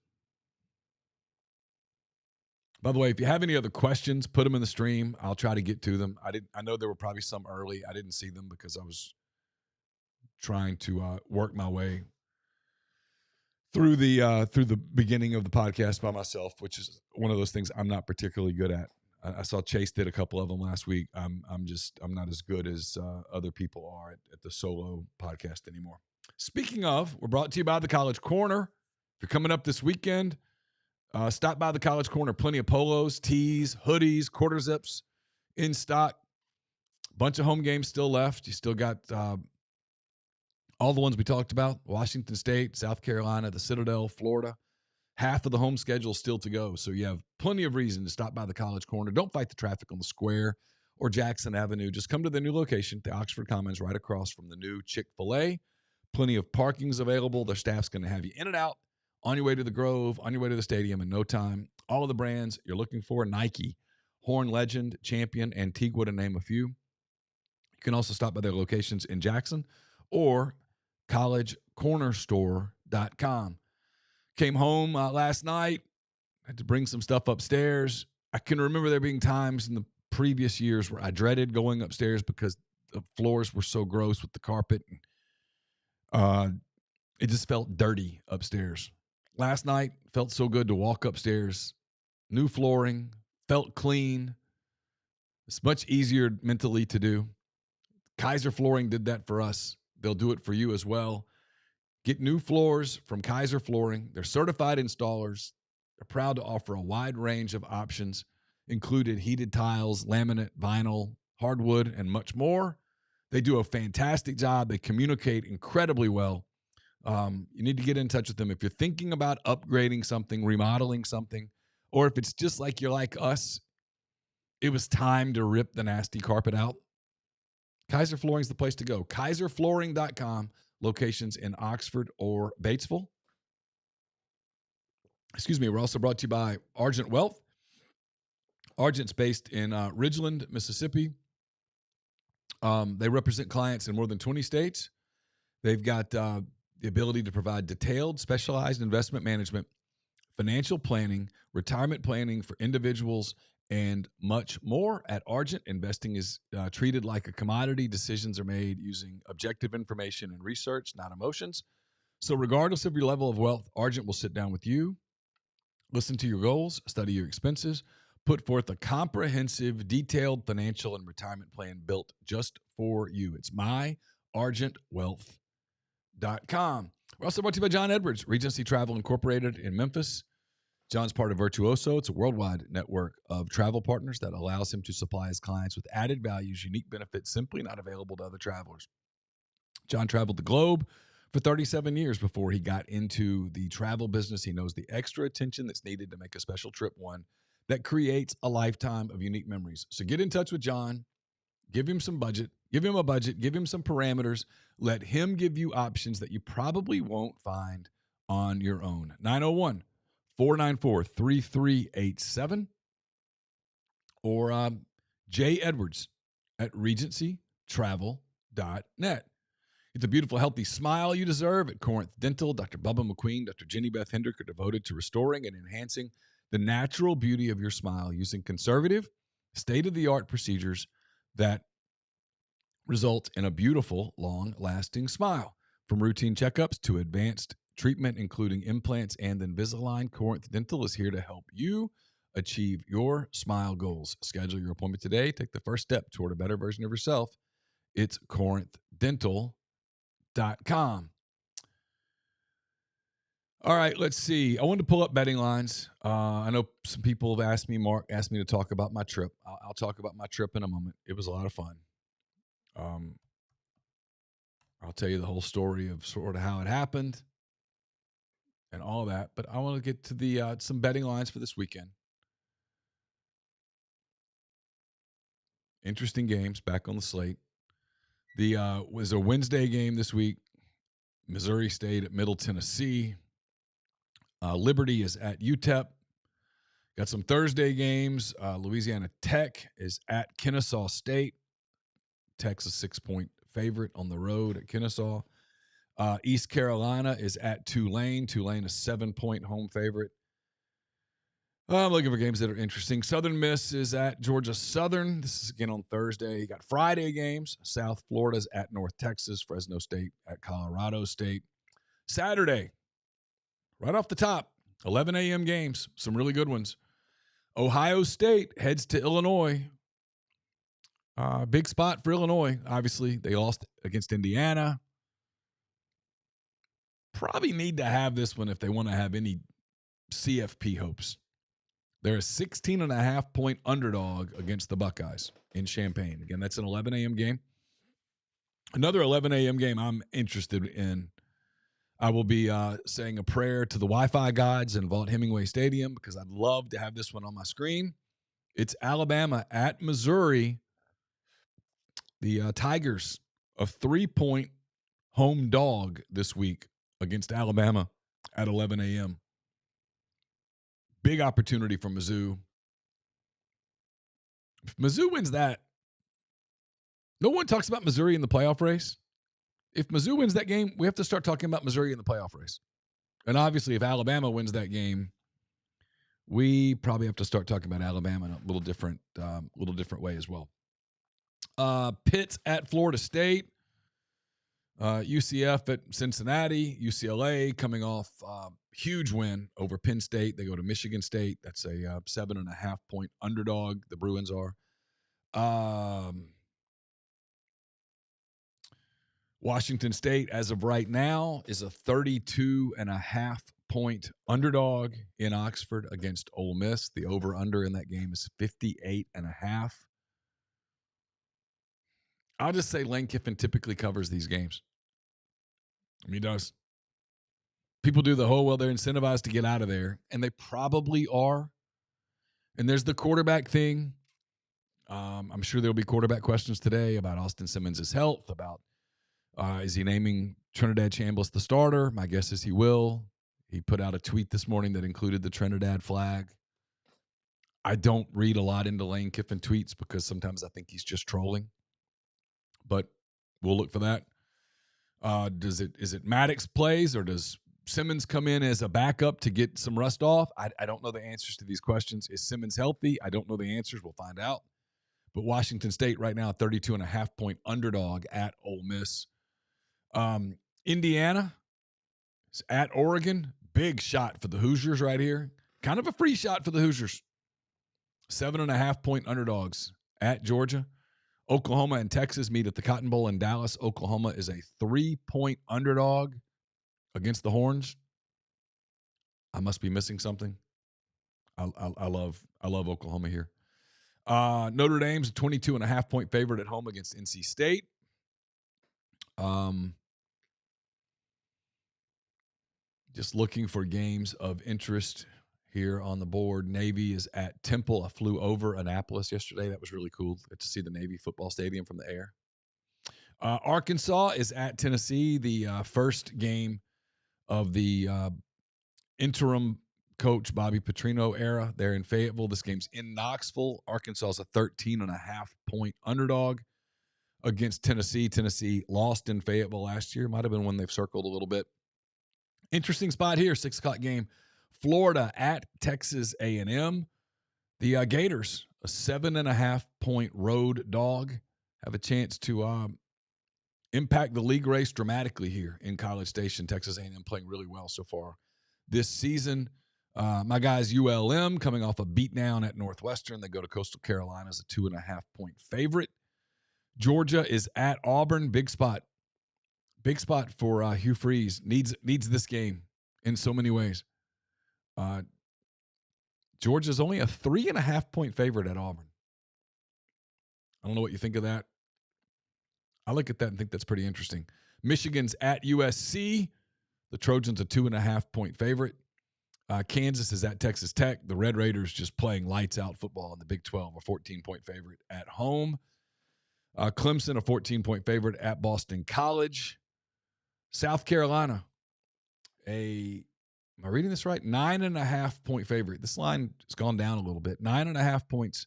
By the way, if you have any other questions, put them in the stream. I'll try to get to them. I know there were probably some early. I didn't see them because I was trying to work my way through the beginning of the podcast by myself, which is one of those things I'm not particularly good at. I saw Chase did a couple of them last week. I'm not as good as other people are at the solo podcast anymore. Speaking of, we're brought to you by the College Corner. If you're coming up this weekend, stop by the College Corner. Plenty of polos, tees, hoodies, quarter zips in stock. Bunch of home games still left. You still got all the ones we talked about: Washington State, South Carolina, the Citadel, Florida. Half of the home schedule still to go. So you have plenty of reason to stop by the College Corner. Don't fight the traffic on the square or Jackson Avenue. Just come to the new location, the Oxford Commons, right across from the new Chick-fil-A. Plenty of parking's available. Their staff's going to have you in and out on your way to the Grove, on your way to the stadium in no time. All of the brands you're looking for: Nike, Horn Legend, Champion, Antigua, to name a few. You can also stop by their locations in Jackson or collegecornerstore.com. Came home last night. Had to bring some stuff upstairs. I can remember there being times in the previous years where I dreaded going upstairs because the floors were so gross with the carpet. It just felt dirty upstairs. Last night, felt so good to walk upstairs. New flooring, felt clean. It's much easier mentally to do. Kaiser Flooring did that for us. They'll do it for you as well. Get new floors from Kaiser Flooring. They're certified installers. They're proud to offer a wide range of options, included heated tiles, laminate, vinyl, hardwood, and much more. They do a fantastic job. They communicate incredibly well. You need to get in touch with them if you're thinking about upgrading something, remodeling something, or if it's just like you're like us, it was time to rip the nasty carpet out. Kaiser Flooring is the place to go. KaiserFlooring.com. Locations in Oxford or Batesville. Excuse me. We're also brought to you by Argent Wealth. Argent's based in Ridgeland, Mississippi. They represent clients in more than 20 states. They've got the ability to provide detailed, specialized investment management, financial planning, retirement planning for individuals, and much more. At Argent, investing is treated like a commodity. Decisions are made using objective information and research, not emotions. So regardless of your level of wealth, Argent will sit down with you, listen to your goals, study your expenses, put forth a comprehensive, detailed financial and retirement plan built just for you. It's myargentwealth.com. We're also brought to you by John Edwards, Regency Travel Incorporated in Memphis. John's part of Virtuoso. It's a worldwide network of travel partners that allows him to supply his clients with added values, unique benefits simply not available to other travelers. John traveled the globe for 37 years before he got into the travel business. He knows the extra attention that's needed to make a special trip one that creates a lifetime of unique memories. So get in touch with John. Give him some budget. Give him a budget. Give him some parameters. Let him give you options that you probably won't find on your own. 901-494-3387 or Jay Edwards at regencytravel.net. Get the beautiful, healthy smile you deserve at Corinth Dental. Dr. Bubba McQueen, Dr. Jenny Beth Hendrick are devoted to restoring and enhancing the natural beauty of your smile using conservative, state-of-the-art procedures that result in a beautiful, long-lasting smile. From routine checkups to advanced treatment, including implants and Invisalign, Corinth Dental is here to help you achieve your smile goals. Schedule your appointment today. Take the first step toward a better version of yourself. It's corinthdental.com. All right, let's see. I wanted to pull up betting lines. I know some people have asked me, Mark asked me to talk about my trip. I'll talk about my trip in a moment. It was a lot of fun. I'll tell you the whole story of sort of how it happened and all that. But I want to get to the some betting lines for this weekend. Interesting games back on the slate. The was a Wednesday game this week. Missouri State at Middle Tennessee. Liberty is at UTEP. Got some Thursday games. Louisiana Tech is at Kennesaw State. Tech's a 6-point favorite on the road at Kennesaw. East Carolina is at Tulane. Tulane, a 7-point home favorite. I'm looking for games that are interesting. Southern Miss is at Georgia Southern. This is again on Thursday. You got Friday games. South Florida's at North Texas. Fresno State at Colorado State. Saturday, right off the top, 11 a.m. games. Some really good ones. Ohio State heads to Illinois. Big spot for Illinois. Obviously, they lost against Indiana. Probably need to have this one if they want to have any CFP hopes. They're a 16.5-point underdog against the Buckeyes in Champaign. Again, that's an 11 a.m. game. Another 11 a.m. game I'm interested in. I will be saying a prayer to the Wi-Fi gods in Vaught-Hemingway Stadium because I'd love to have this one on my screen. It's Alabama at Missouri. The Tigers, a 3-point home dog this week against Alabama at 11 a.m. Big opportunity for Mizzou. If Mizzou wins that, no one talks about Missouri in the playoff race. If Mizzou wins that game, we have to start talking about Missouri in the playoff race. And obviously, if Alabama wins that game, we probably have to start talking about Alabama in a little different way as well. Pitt at Florida State. UCF at Cincinnati. UCLA coming off huge win over Penn State. They go to Michigan State. That's a 7.5-point underdog. The Bruins are. Washington State, as of right now, is a 32.5-point underdog in Oxford against Ole Miss. The over-under in that game is 58.5. I'll just say Lane Kiffin typically covers these games. I mean, he does. People do the whole, well, they're incentivized to get out of there, and they probably are. And there's the quarterback thing. I'm sure there'll be quarterback questions today about Austin Simmons' health, about is he naming Trinidad Chambliss the starter? My guess is he will. He put out a tweet this morning that included the Trinidad flag. I don't read a lot into Lane Kiffin tweets because sometimes I think he's just trolling. But we'll look for that. Is it Maddox plays or does Simmons come in as a backup to get some rust off? I don't know the answers to these questions. Is Simmons healthy? I don't know the answers. We'll find out. But Washington State right now, 32.5-point underdog at Ole Miss. Indiana is at Oregon. Big shot for the Hoosiers right here. Kind of a free shot for the Hoosiers. 7.5-point underdogs at Georgia. Oklahoma and Texas meet at the Cotton Bowl in Dallas. Oklahoma is a 3-point underdog against the Horns. I must be missing something. I love Oklahoma here. Notre Dame's a 22.5-point favorite at home against NC State. Just looking for games of interest here on the board. Navy is at Temple. I flew over Annapolis yesterday. That was really cool. Got to see the Navy football stadium from the air. Arkansas is at Tennessee, the first game of the interim coach Bobby Petrino era there in Fayetteville. This game's in Knoxville. Arkansas is a 13.5-point underdog against Tennessee. Tennessee lost in Fayetteville last year. Might have been one they've circled a little bit. Interesting spot here, 6 o'clock game. Florida at Texas A&M. The Gators, a 7.5-point road dog, have a chance to impact the league race dramatically here in College Station. Texas A&M playing really well so far this season. My guys ULM coming off a beatdown at Northwestern. They go to Coastal Carolina as a 2.5-point favorite. Georgia is at Auburn. Big spot. Big spot for Hugh Freeze. Needs this game in so many ways. Georgia's only a 3.5-point favorite at Auburn. I don't know what you think of that. I look at that and think that's pretty interesting. Michigan's at USC. The Trojans a 2.5-point favorite. Kansas is at Texas Tech. The Red Raiders just playing lights out football in the Big 12, a 14-point favorite at home. Clemson, a 14-point favorite at Boston College. South Carolina, am I reading this right? 9.5-point favorite. This line has gone down a little bit. 9.5 points.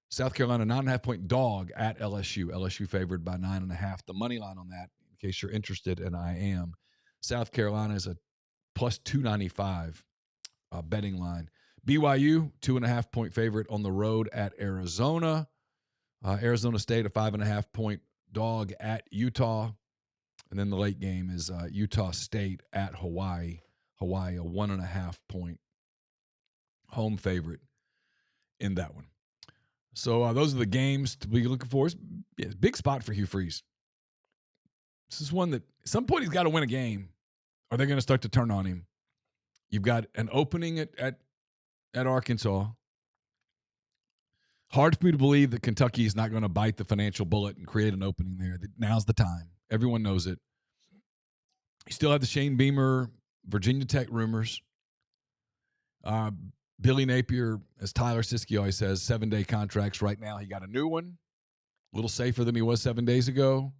South Carolina, 9.5-point dog at LSU. LSU favored by 9.5. The money line on that, case you're interested, and I am. South Carolina is a plus 295 betting line. BYU, 2.5-point favorite on the road at Arizona. Arizona State, a 5.5-point dog at Utah. And then the late game is Utah State at Hawaii. Hawaii, a 1.5-point home favorite in that one. So those are the games to be looking for. It's a big spot for Hugh Freeze. This is one that at some point he's got to win a game, or they're going to start to turn on him. You've got an opening at Arkansas. Hard for me to believe that Kentucky is not going to bite the financial bullet and create an opening there. Now's the time. Everyone knows it. You still have the Shane Beamer, Virginia Tech rumors. Billy Napier, as Tyler Siskey always says, 7-day contracts right now. He got a new one, a little safer than he was 7 days ago.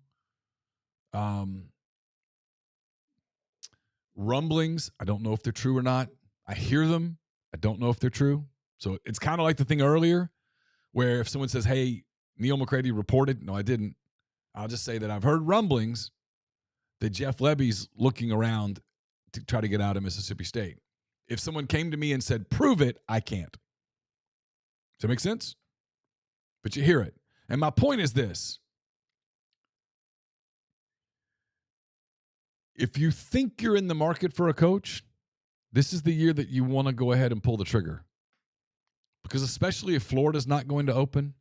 Rumblings, I don't know if they're true or not. I hear them. I don't know if they're true. So it's kind of like the thing earlier where if someone says, hey, Neal McCready reported, no, I didn't. I'll just say that I've heard rumblings that Jeff Lebby's looking around to try to get out of Mississippi State. If someone came to me and said, prove it, I can't. Does that make sense? But you hear it. And my point is this. If you think you're in the market for a coach, this is the year that you want to go ahead and pull the trigger. Because especially if Florida's not going to open,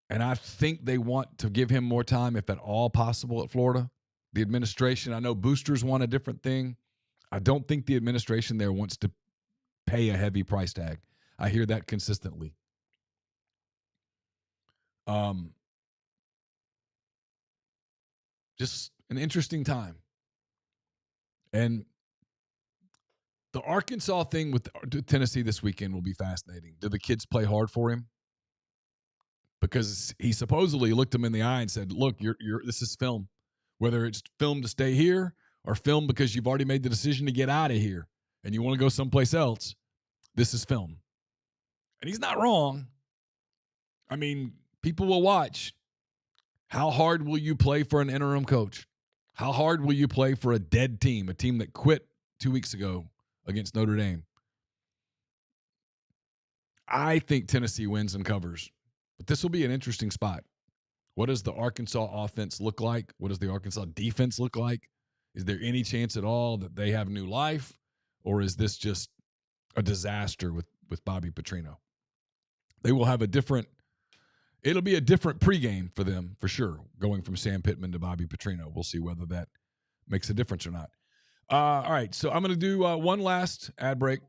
and I think they want to give him more time, if at all possible, at Florida. The administration, I know boosters want a different thing. I don't think the administration there wants to pay a heavy price tag. I hear that consistently. Just an interesting time. And the Arkansas thing with Tennessee this weekend will be fascinating. Do the kids play hard for him? Because he supposedly looked him in the eye and said, look, this is film. Whether it's film to stay here or film because you've already made the decision to get out of here and you want to go someplace else, this is film. And he's not wrong. I mean, people will watch. How hard will you play for an interim coach? How hard will you play for a dead team, a team that quit 2 weeks ago against Notre Dame? I think Tennessee wins and covers. But this will be an interesting spot. What does the Arkansas offense look like? What does the Arkansas defense look like? Is there any chance at all that they have new life? Or is this just a disaster with Bobby Petrino? They will have it'll be a different pregame for them, for sure, going from Sam Pittman to Bobby Petrino. We'll see whether that makes a difference or not. All right, so I'm going to do one last ad break.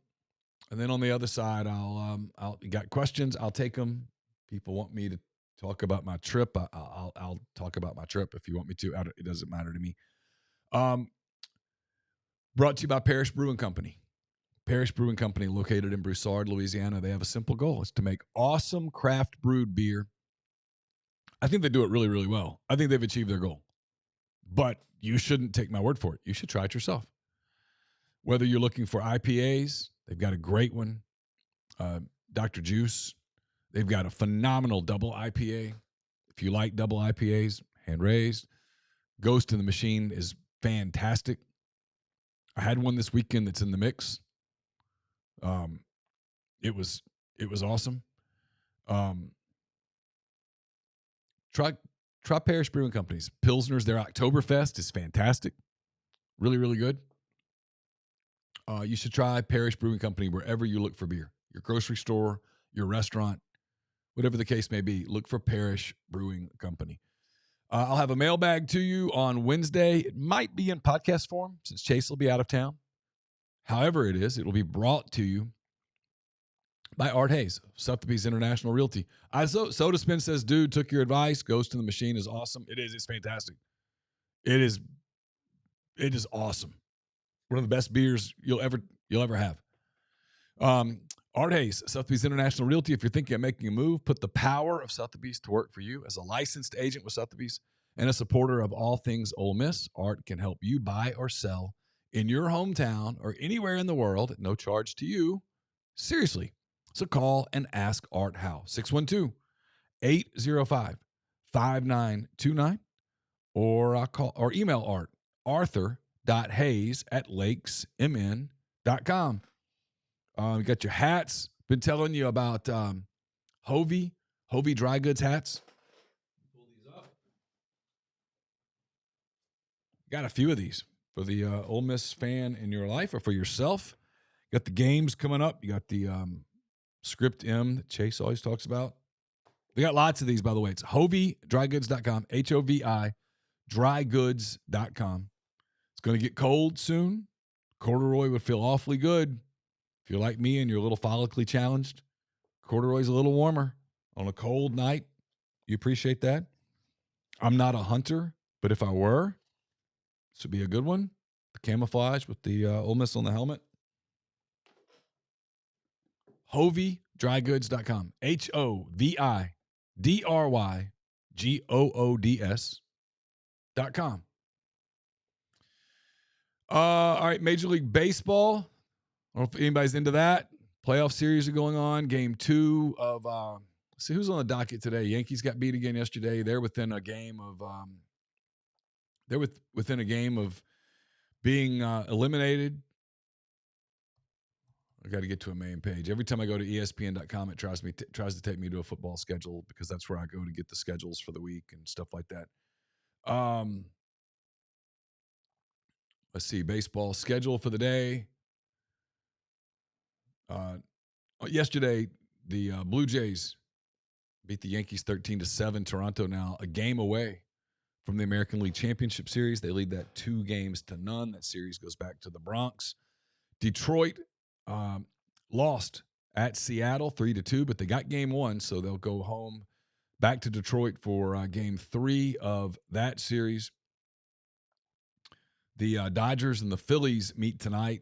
And then on the other side, I'll got questions. I'll take them. People want me to talk about my trip. I'll talk about my trip if you want me to. It doesn't matter to me. Brought to you by Parrish Brewing Company. Parrish Brewing Company, located in Broussard, Louisiana. They have a simple goal. It's to make awesome craft brewed beer. I think they do it really, really well. I think they've achieved their goal. But you shouldn't take my word for it. You should try it yourself. Whether you're looking for IPAs, they've got a great one. Dr. Juice, they've got a phenomenal double IPA. If you like double IPAs, hand raised. Ghost in the Machine is fantastic. I had one this weekend that's in the mix. It was awesome. Try Parrish Brewing Company's Pilsners. Their Oktoberfest is fantastic. Really, really good. You should try Parrish Brewing Company wherever you look for beer. Your grocery store, your restaurant, whatever the case may be. Look for Parrish Brewing Company. I'll have a mailbag to you on Wednesday. It might be in podcast form since Chase will be out of town. However it is, it will be brought to you by Art Hayes, Sotheby's International Realty. Soda Spin says, dude, took your advice. Ghost in the Machine is awesome. It is. It's fantastic. It is awesome. One of the best beers you'll ever have. Art Hayes, Sotheby's International Realty. If you're thinking of making a move, put the power of Sotheby's to work for you. As a licensed agent with Sotheby's and a supporter of all things Ole Miss, Art can help you buy or sell in your hometown or anywhere in the world at no charge to you. Seriously. So call and ask Art how. 612-805-5929 or email Art, arthur.hayes@lakesmn.com. You got your hats. Been telling you about Hovey Dry Goods hats. Pull these up. Got a few of these for the Ole Miss fan in your life or for yourself. You got the games coming up. You got the Script M that Chase always talks about. We got lots of these, by the way. It's HoveyDryGoods.com, HOVI, drygoods.com. It's going to get cold soon. Corduroy would feel awfully good. If you're like me and you're a little follically challenged, corduroy's a little warmer on a cold night. You appreciate that? I'm not a hunter, but if I were, this would be a good one. The camouflage with the Ole Miss on the helmet. HoveyDryGoods.com, HOVIDRYGOODS.com. All right, Major League Baseball. I don't know if anybody's into that. Playoff series are going on. Game 2 of let's see who's on the docket today. Yankees got beat again yesterday. They're within a game of within a game of being eliminated. I got to get to a main page. Every time I go to ESPN.com, it tries to take me to a football schedule because that's where I go to get the schedules for the week and stuff like that. Let's see, baseball schedule for the day. Yesterday, the Blue Jays beat the Yankees 13-7. Toronto now a game away from the American League Championship Series. They lead that 2-0. That series goes back to the Bronx. Detroit lost at Seattle 3-2, but they got game 1, so they'll go home back to Detroit for game 3 of that series. The Dodgers and the Phillies meet tonight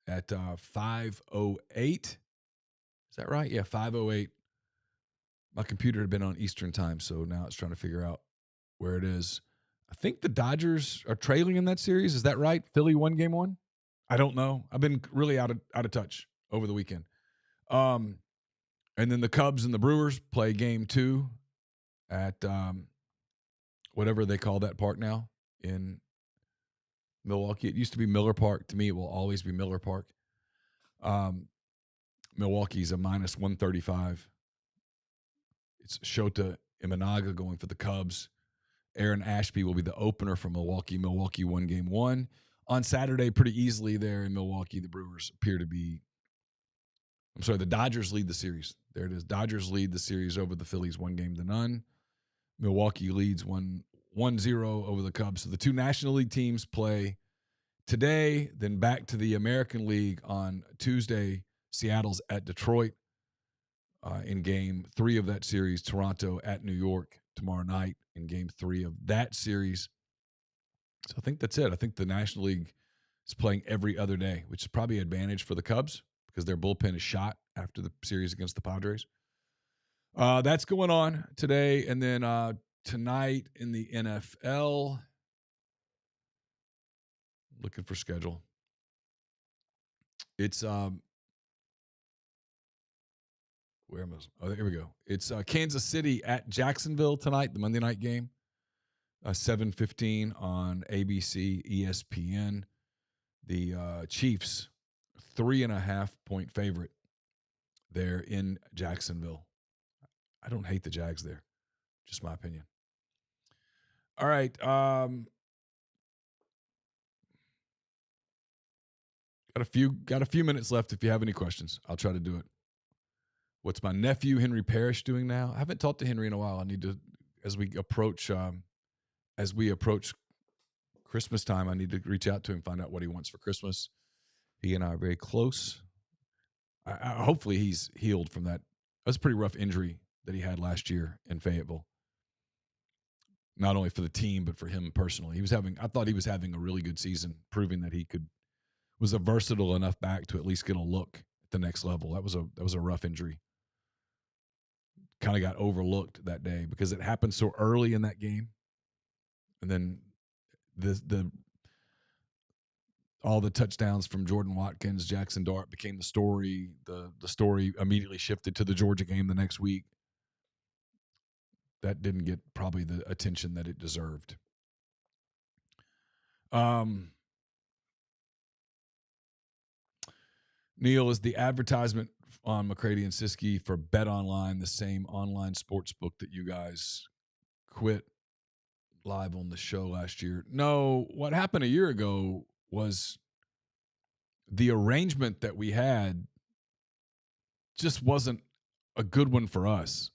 at 5:08. Is that right? Yeah, 5:08. My computer had been on Eastern time, so now it's trying to figure out where it is. I think the Dodgers are trailing in that series. Is that right? Philly won game 1? I don't know. I've been really out of touch over the weekend. And then the Cubs and the Brewers play game 2 at whatever they call that park now in Milwaukee. It used to be Miller Park. To me, it will always be Miller Park. Milwaukee's a minus 135. It's Shota Imanaga going for the Cubs. Aaron Ashby will be the opener for Milwaukee. Milwaukee won game 1. On Saturday, pretty easily there in Milwaukee, the Brewers appear to be – I'm sorry, the Dodgers lead the series. There it is. Dodgers lead the series over the Phillies 1-0. Milwaukee leads 1-0 over the Cubs. So the two National League teams play today, then back to the American League on Tuesday. Seattle's at Detroit in game 3 of that series. Toronto at New York tomorrow night in game 3 of that series. So I think that's it. I think the National League is playing every other day, which is probably an advantage for the Cubs because their bullpen is shot after the series against the Padres. That's going on today. And then tonight in the NFL, looking for schedule. It's where am I? Oh, here we go. It's Kansas City at Jacksonville tonight, the Monday night game. 7:15 on ABC, ESPN. The Chiefs, 3.5-point favorite there in Jacksonville. I don't hate the Jags there. Just my opinion. All right. Got a few minutes left if you have any questions. I'll try to do it. What's my nephew Henry Parrish doing now? I haven't talked to Henry in a while. I need to, as we approach Christmas time, I need to reach out to him, find out what he wants for Christmas. He and I are very close. Hopefully he's healed from that. That was a pretty rough injury that he had last year in Fayetteville. Not only for the team, but for him personally. I thought he was having a really good season, proving that he was a versatile enough back to at least get a look at the next level. That was a rough injury. Kind of got overlooked that day because it happened so early in that game. And then all the touchdowns from Jordan Watkins, Jackson Dart became the story. The story immediately shifted to the Georgia game the next week. That didn't get probably the attention that it deserved. Um, Neal, is the advertisement on McCready and Siskey for Bet Online the same online sports book that you guys quit live on the show last year? No, what happened a year ago was the arrangement that we had just wasn't a good one for us.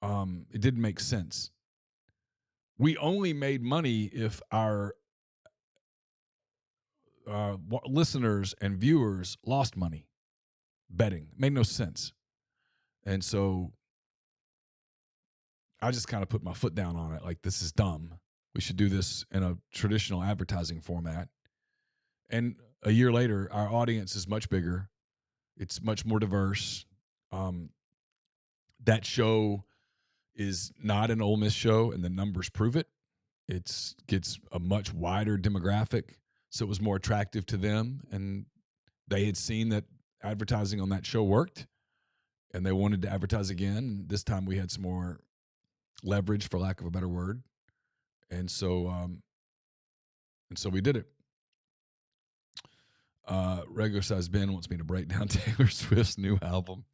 It didn't make sense. We only made money if our listeners and viewers lost money betting. It made no sense. And so I just kind of put my foot down on it. Like, this is dumb. We should do this in a traditional advertising format. And a year later, our audience is much bigger. It's much more diverse. That show is not an Ole Miss show, and the numbers prove it. It gets a much wider demographic, so it was more attractive to them. And they had seen that advertising on that show worked, and they wanted to advertise again. This time we had some more leverage, for lack of a better word. And so we did it. Regular size Ben wants me to break down Taylor Swift's new album.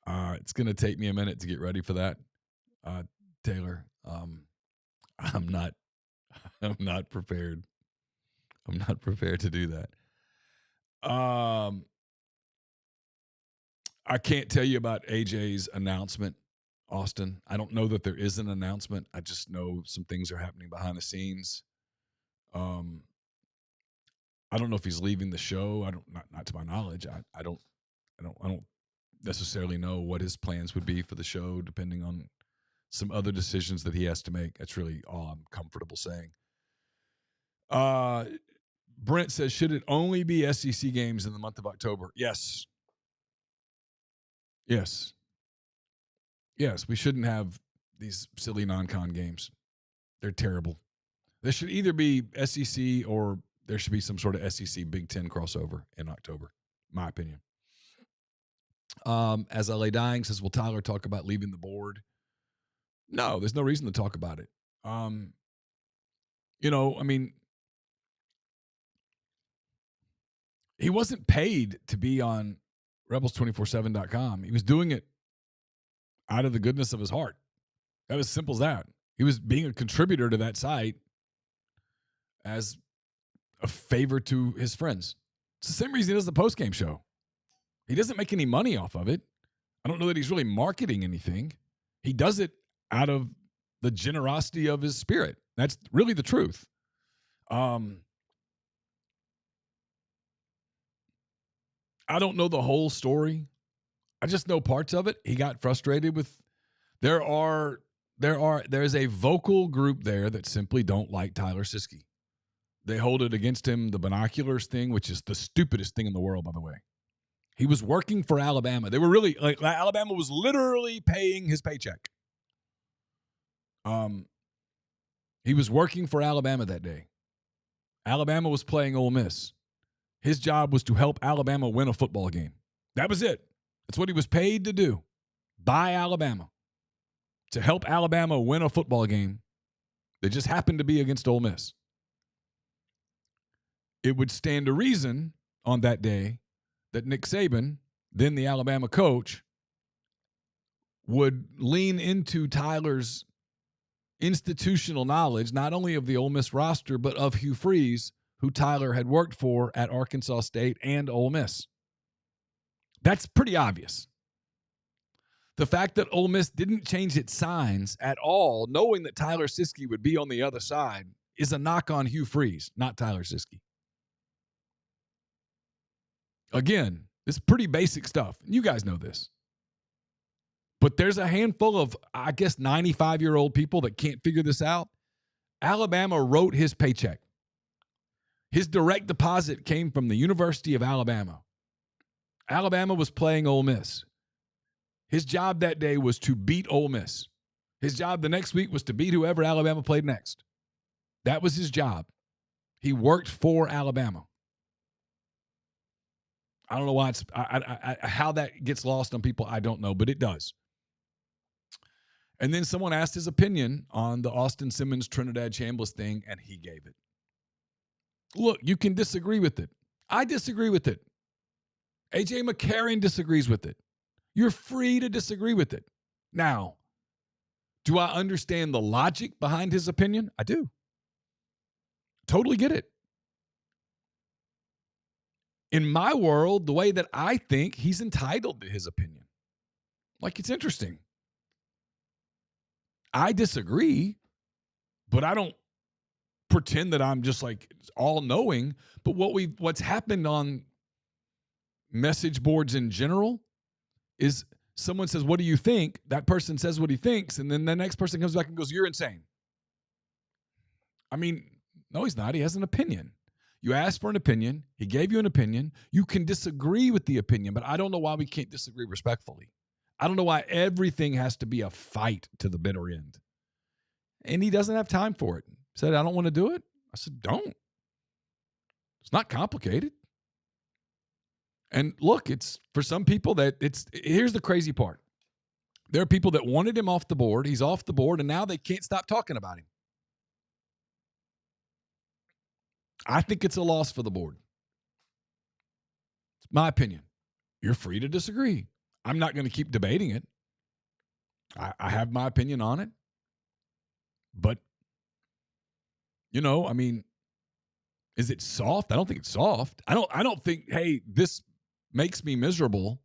It's going to take me a minute to get ready for that. Taylor, I'm not prepared. I'm not prepared to do that. I can't tell you about AJ's announcement, Austin. I don't know that there is an announcement. I just know some things are happening behind the scenes. I don't know if he's leaving the show. Not to my knowledge. I don't necessarily know what his plans would be for the show, depending on some other decisions that he has to make. That's really all I'm comfortable saying. Brent says, should it only be SEC games in the month of October? Yes. Yes. Yes, we shouldn't have these silly non-con games. They're terrible. There should either be SEC or there should be some sort of SEC Big Ten crossover in October, my opinion. As I lay dying says, will Tyler talk about leaving the board? No, there's no reason to talk about it. He wasn't paid to be on rebels247.com. He was doing it out of the goodness of his heart. That was simple as that. He was being a contributor to that site as a favor to his friends. It's the same reason he does the postgame show. He doesn't make any money off of it. I don't know that he's really marketing anything. He does it out of the generosity of his spirit. That's really the truth. I don't know the whole story. I just know parts of it. He got frustrated with there's a vocal group there that simply don't like Tyler Siskey. They hold it against him, the binoculars thing, which is the stupidest thing in the world, by the way. He was working for Alabama. They were really like Alabama was literally paying his paycheck. He was working for Alabama that day. Alabama was playing Ole Miss. His job was to help Alabama win a football game. That was it. That's what he was paid to do by Alabama, to help Alabama win a football game that just happened to be against Ole Miss. It would stand to reason on that day that Nick Saban, then the Alabama coach, would lean into Tyler's institutional knowledge, not only of the Ole Miss roster, but of Hugh Freeze, who Tyler had worked for at Arkansas State and Ole Miss. That's pretty obvious. The fact that Ole Miss didn't change its signs at all, knowing that Tyler Siskey would be on the other side, is a knock on Hugh Freeze, not Tyler Siskey. Again, this is pretty basic stuff. You guys know this. But there's a handful of, I guess, 95-year-old people that can't figure this out. Alabama wrote his paycheck. His direct deposit came from the University of Alabama. Alabama was playing Ole Miss. His job that day was to beat Ole Miss. His job the next week was to beat whoever Alabama played next. That was his job. He worked for Alabama. I don't know why how that gets lost on people. I don't know, but it does. And then someone asked his opinion on the Austin Simmons Trinidad Chambliss thing, and he gave it. Look, you can disagree with it. I disagree with it. AJ McCarron disagrees with it. You're free to disagree with it. Now, do I understand the logic behind his opinion? I do. Totally get it. In my world, the way that I think, he's entitled to his opinion. Like, it's interesting. I disagree, but I don't pretend that I'm just like all knowing. But what's happened on message boards in general is someone says, "What do you think?" That person says what he thinks, and then the next person comes back and goes, "You're insane." I mean, no, he's not. He has an opinion. You asked for an opinion. He gave you an opinion. You can disagree with the opinion, but I don't know why we can't disagree respectfully. I don't know why everything has to be a fight to the bitter end. And he doesn't have time for it. He said, "I don't want to do it." I said, "Don't. It's not complicated." And look, it's for some people here's the crazy part. There are people that wanted him off the board. He's off the board, and now they can't stop talking about him. I think it's a loss for the board. It's my opinion. You're free to disagree. I'm not going to keep debating it. I have my opinion on it. But, I mean, is it soft? I don't think it's soft. I don't think, hey, this makes me miserable,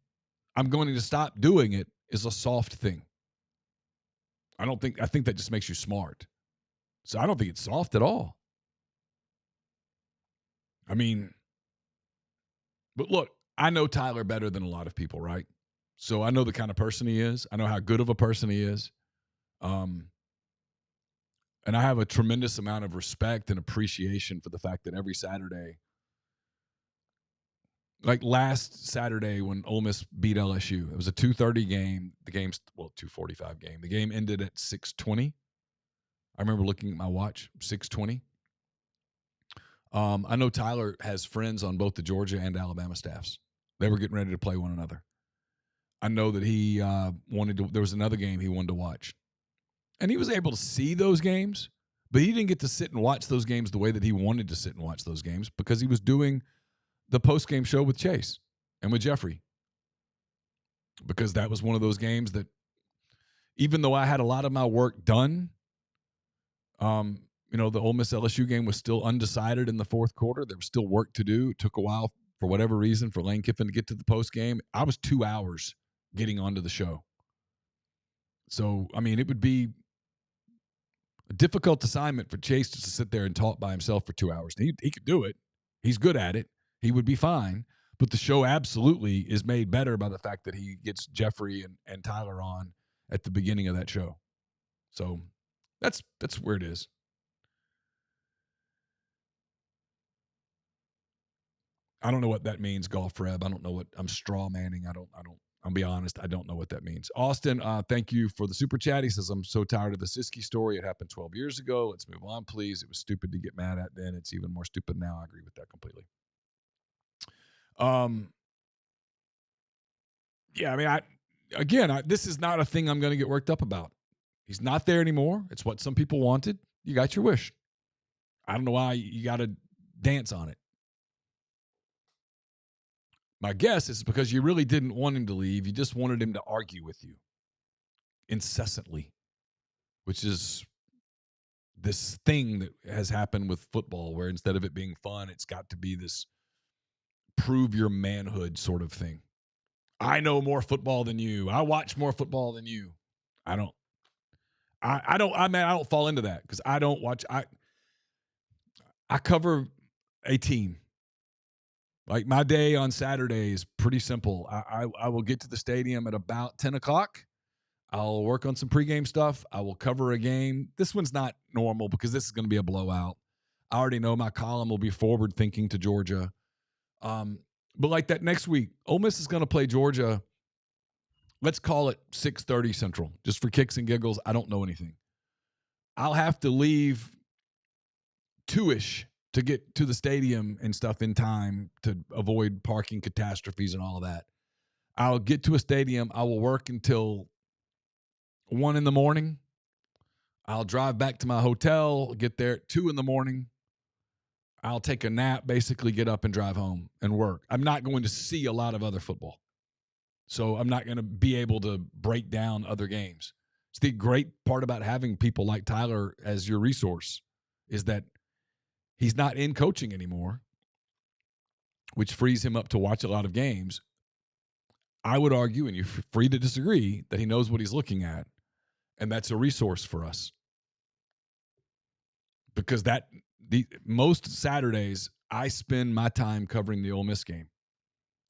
I'm going to stop doing it, is a soft thing. I think that just makes you smart. So I don't think it's soft at all. I mean, but look, I know Tyler better than a lot of people, right? So I know the kind of person he is. I know how good of a person he is. And I have a tremendous amount of respect and appreciation for the fact that every Saturday, like last Saturday when Ole Miss beat LSU, it was a 2:30 game. The game's 2:45 game. The game ended at 6:20. I remember looking at my watch, 6:20. I know Tyler has friends on both the Georgia and Alabama staffs. They were getting ready to play one another. I know that he there was another game he wanted to watch. And he was able to see those games, but he didn't get to sit and watch those games the way that he wanted to sit and watch those games because he was doing the post-game show with Chase and with Jeffrey. Because that was one of those games that, even though I had a lot of my work done, the Ole Miss LSU game was still undecided in the fourth quarter. There was still work to do. It took a while, for whatever reason, for Lane Kiffin to get to the post-game. I was 2 hours getting onto the show. So, I mean, it would be a difficult assignment for Chase to sit there and talk by himself for 2 hours. He could do it. He's good at it. He would be fine. But the show absolutely is made better by the fact that he gets Jeffrey and Tyler on at the beginning of that show. So that's where it is. I don't know what that means, Golf Reb. I don't know what I'm straw manning. I'll be honest. I don't know what that means. Austin, thank you for the super chat. He says, "I'm so tired of the Siski story. It happened 12 years ago. Let's move on, please. It was stupid to get mad at then. It's even more stupid now." I agree with that completely. Yeah, I mean, this is not a thing I'm going to get worked up about. He's not there anymore. It's what some people wanted. You got your wish. I don't know why you got to dance on it. My guess is because you really didn't want him to leave. You just wanted him to argue with you incessantly, which is this thing that has happened with football where instead of it being fun, it's got to be this prove your manhood sort of thing. I know more football than you. I watch more football than you. I don't fall into that because I don't watch. I cover a team. Like my day on Saturday is pretty simple. I will get to the stadium at about 10 o'clock. I'll work on some pregame stuff. I will cover a game. This one's not normal because this is going to be a blowout. I already know my column will be forward thinking to Georgia. But like that next week, Ole Miss is going to play Georgia. Let's call it 6:30 Central, just for kicks and giggles. I don't know anything. I'll have to leave 2-ish to get to the stadium and stuff in time to avoid parking catastrophes and all of that. I'll get to a stadium. I will work until 1 in the morning. I'll drive back to my hotel, get there at 2 in the morning. I'll take a nap, basically get up and drive home and work. I'm not going to see a lot of other football. So I'm not going to be able to break down other games. It's the great part about having people like Tyler as your resource is that he's not in coaching anymore, which frees him up to watch a lot of games. I would argue, and you're free to disagree, that he knows what he's looking at, and that's a resource for us. Because most Saturdays, I spend my time covering the Ole Miss game.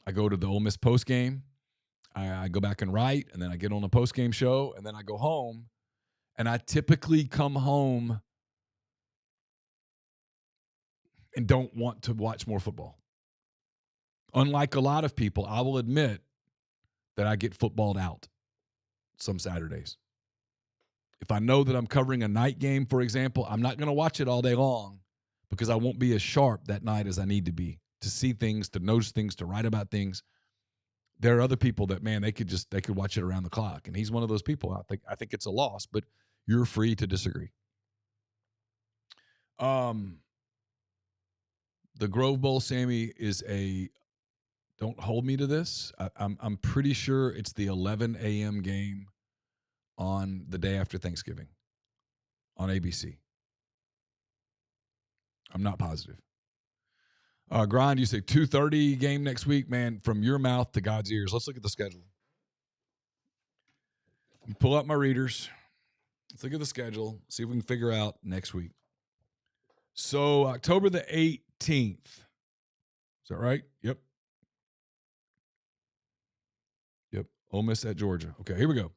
I go to the Ole Miss post game. I go back and write, and then I get on a post game show, and then I go home. And I typically come home and don't want to watch more football. Unlike a lot of people, I will admit that I get footballed out some Saturdays. If I know that I'm covering a night game, for example, I'm not going to watch it all day long because I won't be as sharp that night as I need to be to see things, to notice things, to write about things. There are other people that, man, they could watch it around the clock, and he's one of those people. I think it's a loss, but you're free to disagree. The Grove Bowl, Sammy, is don't hold me to this. I'm pretty sure it's the 11 a.m. game on the day after Thanksgiving on ABC. I'm not positive. Grind, you say 2:30 game next week, man. From your mouth to God's ears. Let's look at the schedule. Pull up my readers. Let's look at the schedule. See if we can figure out next week. So October the 18th. Is that right? Yep. Ole Miss at Georgia. Okay, here we go.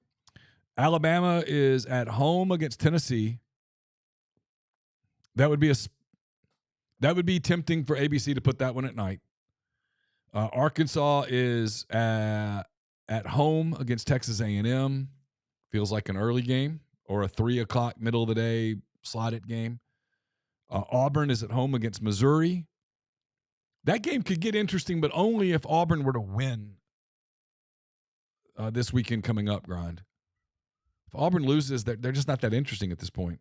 Alabama is at home against Tennessee. That would be tempting for ABC to put that one at night. Arkansas is at home against Texas A&M. Feels like an early game or a 3 o'clock middle of the day slotted game. Auburn is at home against Missouri. That game could get interesting, but only if Auburn were to win this weekend coming up, Grind. If Auburn loses, they're just not that interesting at this point.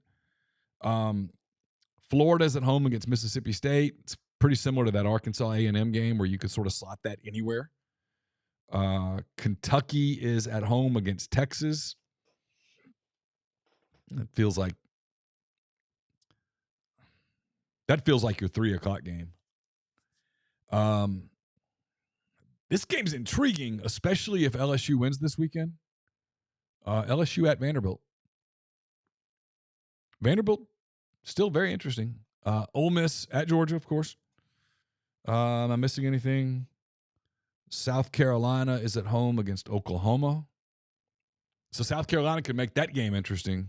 Florida's at home against Mississippi State. It's pretty similar to that Arkansas A&M game where you could sort of slot that anywhere. Kentucky is at home against Texas. That feels like your 3 o'clock game. This game's intriguing, especially if LSU wins this weekend. LSU at Vanderbilt. Vanderbilt, still very interesting. Ole Miss at Georgia, of course. Am I missing anything? South Carolina is at home against Oklahoma. So South Carolina could make that game interesting.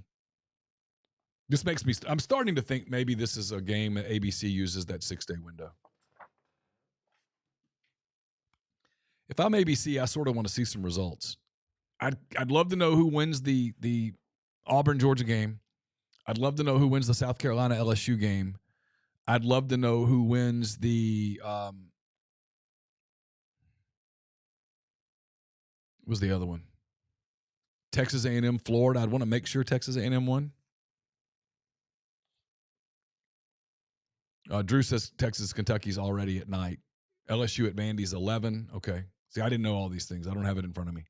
This makes me I'm starting to think maybe this is a game that ABC uses that 6-day window. If I'm ABC, I sort of want to see some results. I'd love to know who wins the Auburn Georgia game. I'd love to know who wins the South Carolina LSU game. I'd love to know who wins the what was the other one? Texas A&M Florida. I'd want to make sure Texas A&M won. Drew says Texas Kentucky's already at night. LSU at Vandy's 11. Okay. See, I didn't know all these things. I don't have it in front of me.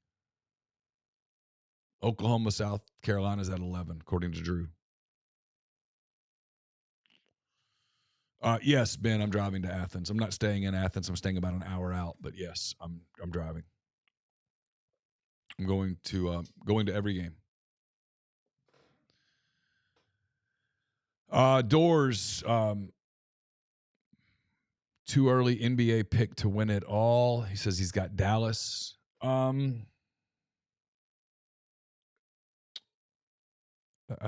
Oklahoma, South Carolina's at 11, according to Drew. Yes, Ben, I'm driving to Athens. I'm not staying in Athens. I'm staying about an hour out, but yes, I'm driving. I'm going to every game. Doors, too early NBA pick to win it all. He says he's got Dallas. I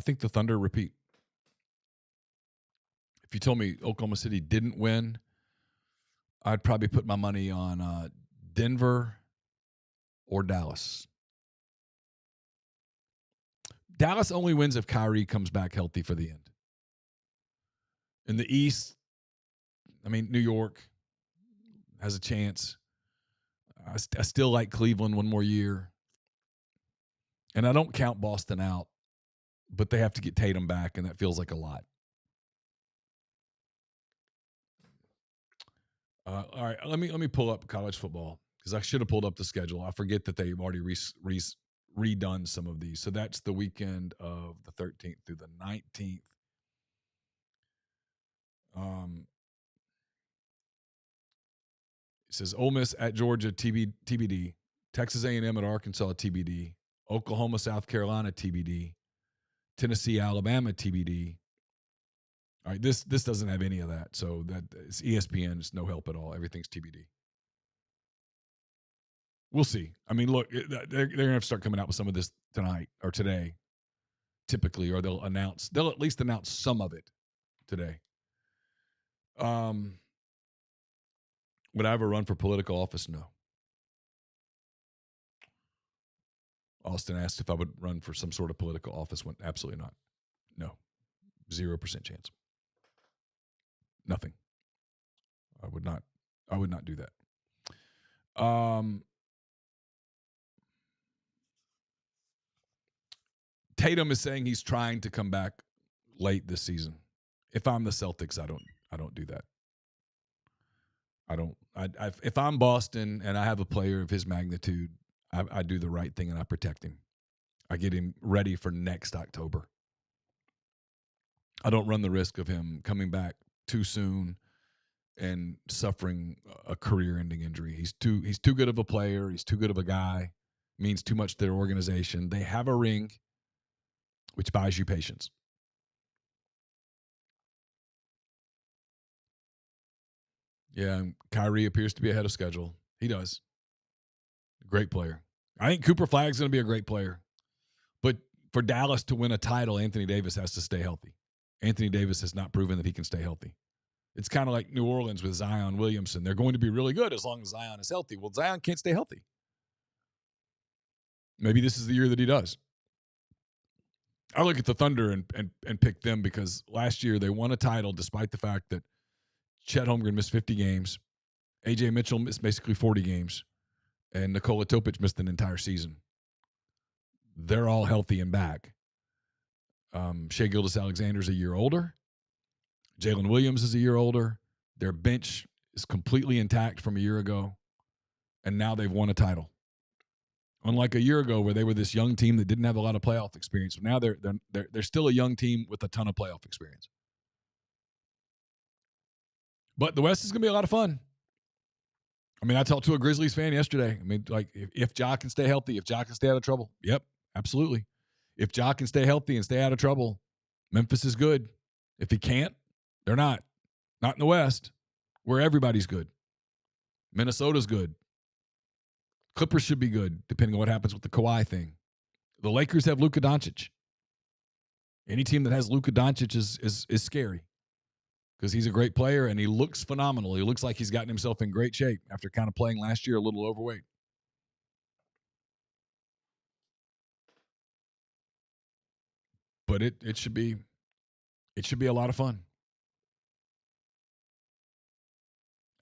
think the Thunder repeat. If you told me Oklahoma City didn't win, I'd probably put my money on Denver or Dallas. Dallas only wins if Kyrie comes back healthy for the end. In the East, I mean, New York has a chance. I still like Cleveland one more year. And I don't count Boston out, but they have to get Tatum back, and that feels like a lot. All right, let me pull up college football because I should have pulled up the schedule. I forget that they've already redone some of these. So that's the weekend of the 13th through the 19th. It says Ole Miss at Georgia TBD, Texas A&M at Arkansas TBD, Oklahoma South Carolina TBD, Tennessee Alabama TBD. All right, this doesn't have any of that, so that it's ESPN. It's no help at all. Everything's TBD. We'll see. I mean, look, they're gonna have to start coming out with some of this tonight or today, typically, or they'll at least announce some of it today. Would I ever run for political office? No. Austin asked if I would run for some sort of political office. Went absolutely not. No, 0% chance. Nothing. I would not do that. Tatum is saying he's trying to come back late this season. If I'm the Celtics, I don't do that. If I'm Boston and I have a player of his magnitude, I do the right thing and I protect him. I get him ready for next October. I don't run the risk of him coming back too soon and suffering a career-ending injury. He's too good of a player. He's too good of a guy. Means too much to their organization. They have a ring, which buys you patience. Yeah, Kyrie appears to be ahead of schedule. He does. Great player. I think Cooper Flagg's going to be a great player. But for Dallas to win a title, Anthony Davis has to stay healthy. Anthony Davis has not proven that he can stay healthy. It's kind of like New Orleans with Zion Williamson. They're going to be really good as long as Zion is healthy. Well, Zion can't stay healthy. Maybe this is the year that he does. I look at the Thunder and pick them because last year they won a title despite the fact that Chet Holmgren missed 50 games, A.J. Mitchell missed basically 40 games, and Nikola Topic missed an entire season. They're all healthy and back. Shai Gilgeous-Alexander's a year older. Jalen Williams is a year older. Their bench is completely intact from a year ago, and now they've won a title. Unlike a year ago where they were this young team that didn't have a lot of playoff experience. Now they're still a young team with a ton of playoff experience. But the West is going to be a lot of fun. I mean, I talked to a Grizzlies fan yesterday. I mean, like, if Ja can stay healthy, if Ja can stay out of trouble, yep, absolutely. If Ja can stay healthy and stay out of trouble, Memphis is good. If he can't, they're not. Not in the West, where everybody's good. Minnesota's good. Clippers should be good, depending on what happens with the Kawhi thing. The Lakers have Luka Doncic. Any team that has Luka Doncic is scary because he's a great player and he looks phenomenal. He looks like he's gotten himself in great shape after kind of playing last year a little overweight. But it should be a lot of fun.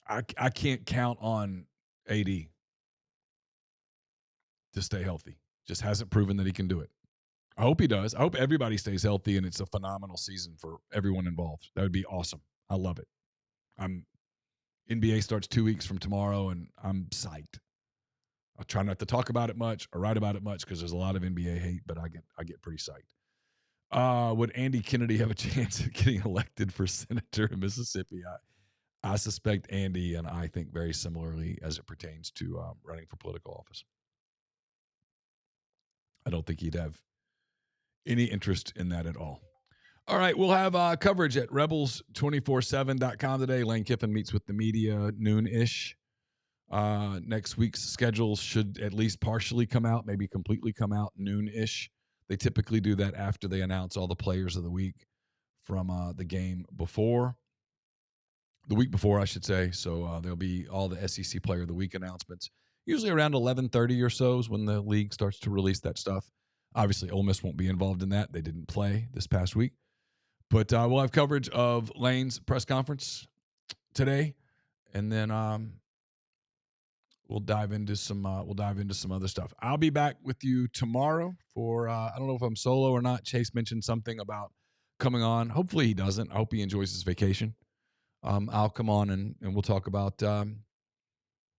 I can't count on AD to stay healthy. Just hasn't proven that he can do it. I hope he does. I hope everybody stays healthy and it's a phenomenal season for everyone involved. That would be awesome. I love it. NBA starts 2 weeks from tomorrow, and I'm psyched. I'll try not to talk about it much or write about it much because there's a lot of NBA hate, but I get pretty psyched. Would Andy Kennedy have a chance at getting elected for senator in Mississippi? I suspect Andy and I think very similarly as it pertains to running for political office. I don't think he'd have any interest in that at all. All right, we'll have coverage at rebels247.com today. Lane Kiffin meets with the media noon-ish. Next week's schedule should at least partially come out, maybe completely come out noon-ish. They typically do that after they announce all the players of the week from the game before. The week before, I should say. So there'll be all the SEC Player of the Week announcements. Usually around 11:30 or so is when the league starts to release that stuff. Obviously, Ole Miss won't be involved in that. They didn't play this past week. But we'll have coverage of Lane's press conference today, and then we'll dive into some other stuff. I'll be back with you tomorrow for I don't know if I'm solo or not. Chase mentioned something about coming on. Hopefully he doesn't. I hope he enjoys his vacation. I'll come on and we'll talk about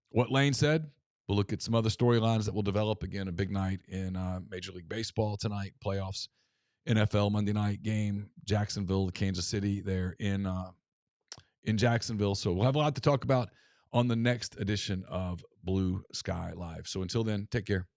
what Lane said. We'll look at some other storylines that will develop. Again, a big night in Major League Baseball tonight, playoffs, NFL Monday night game, Jacksonville, Kansas City there in Jacksonville. So we'll have a lot to talk about on the next edition of Blue Sky Live. So until then, take care.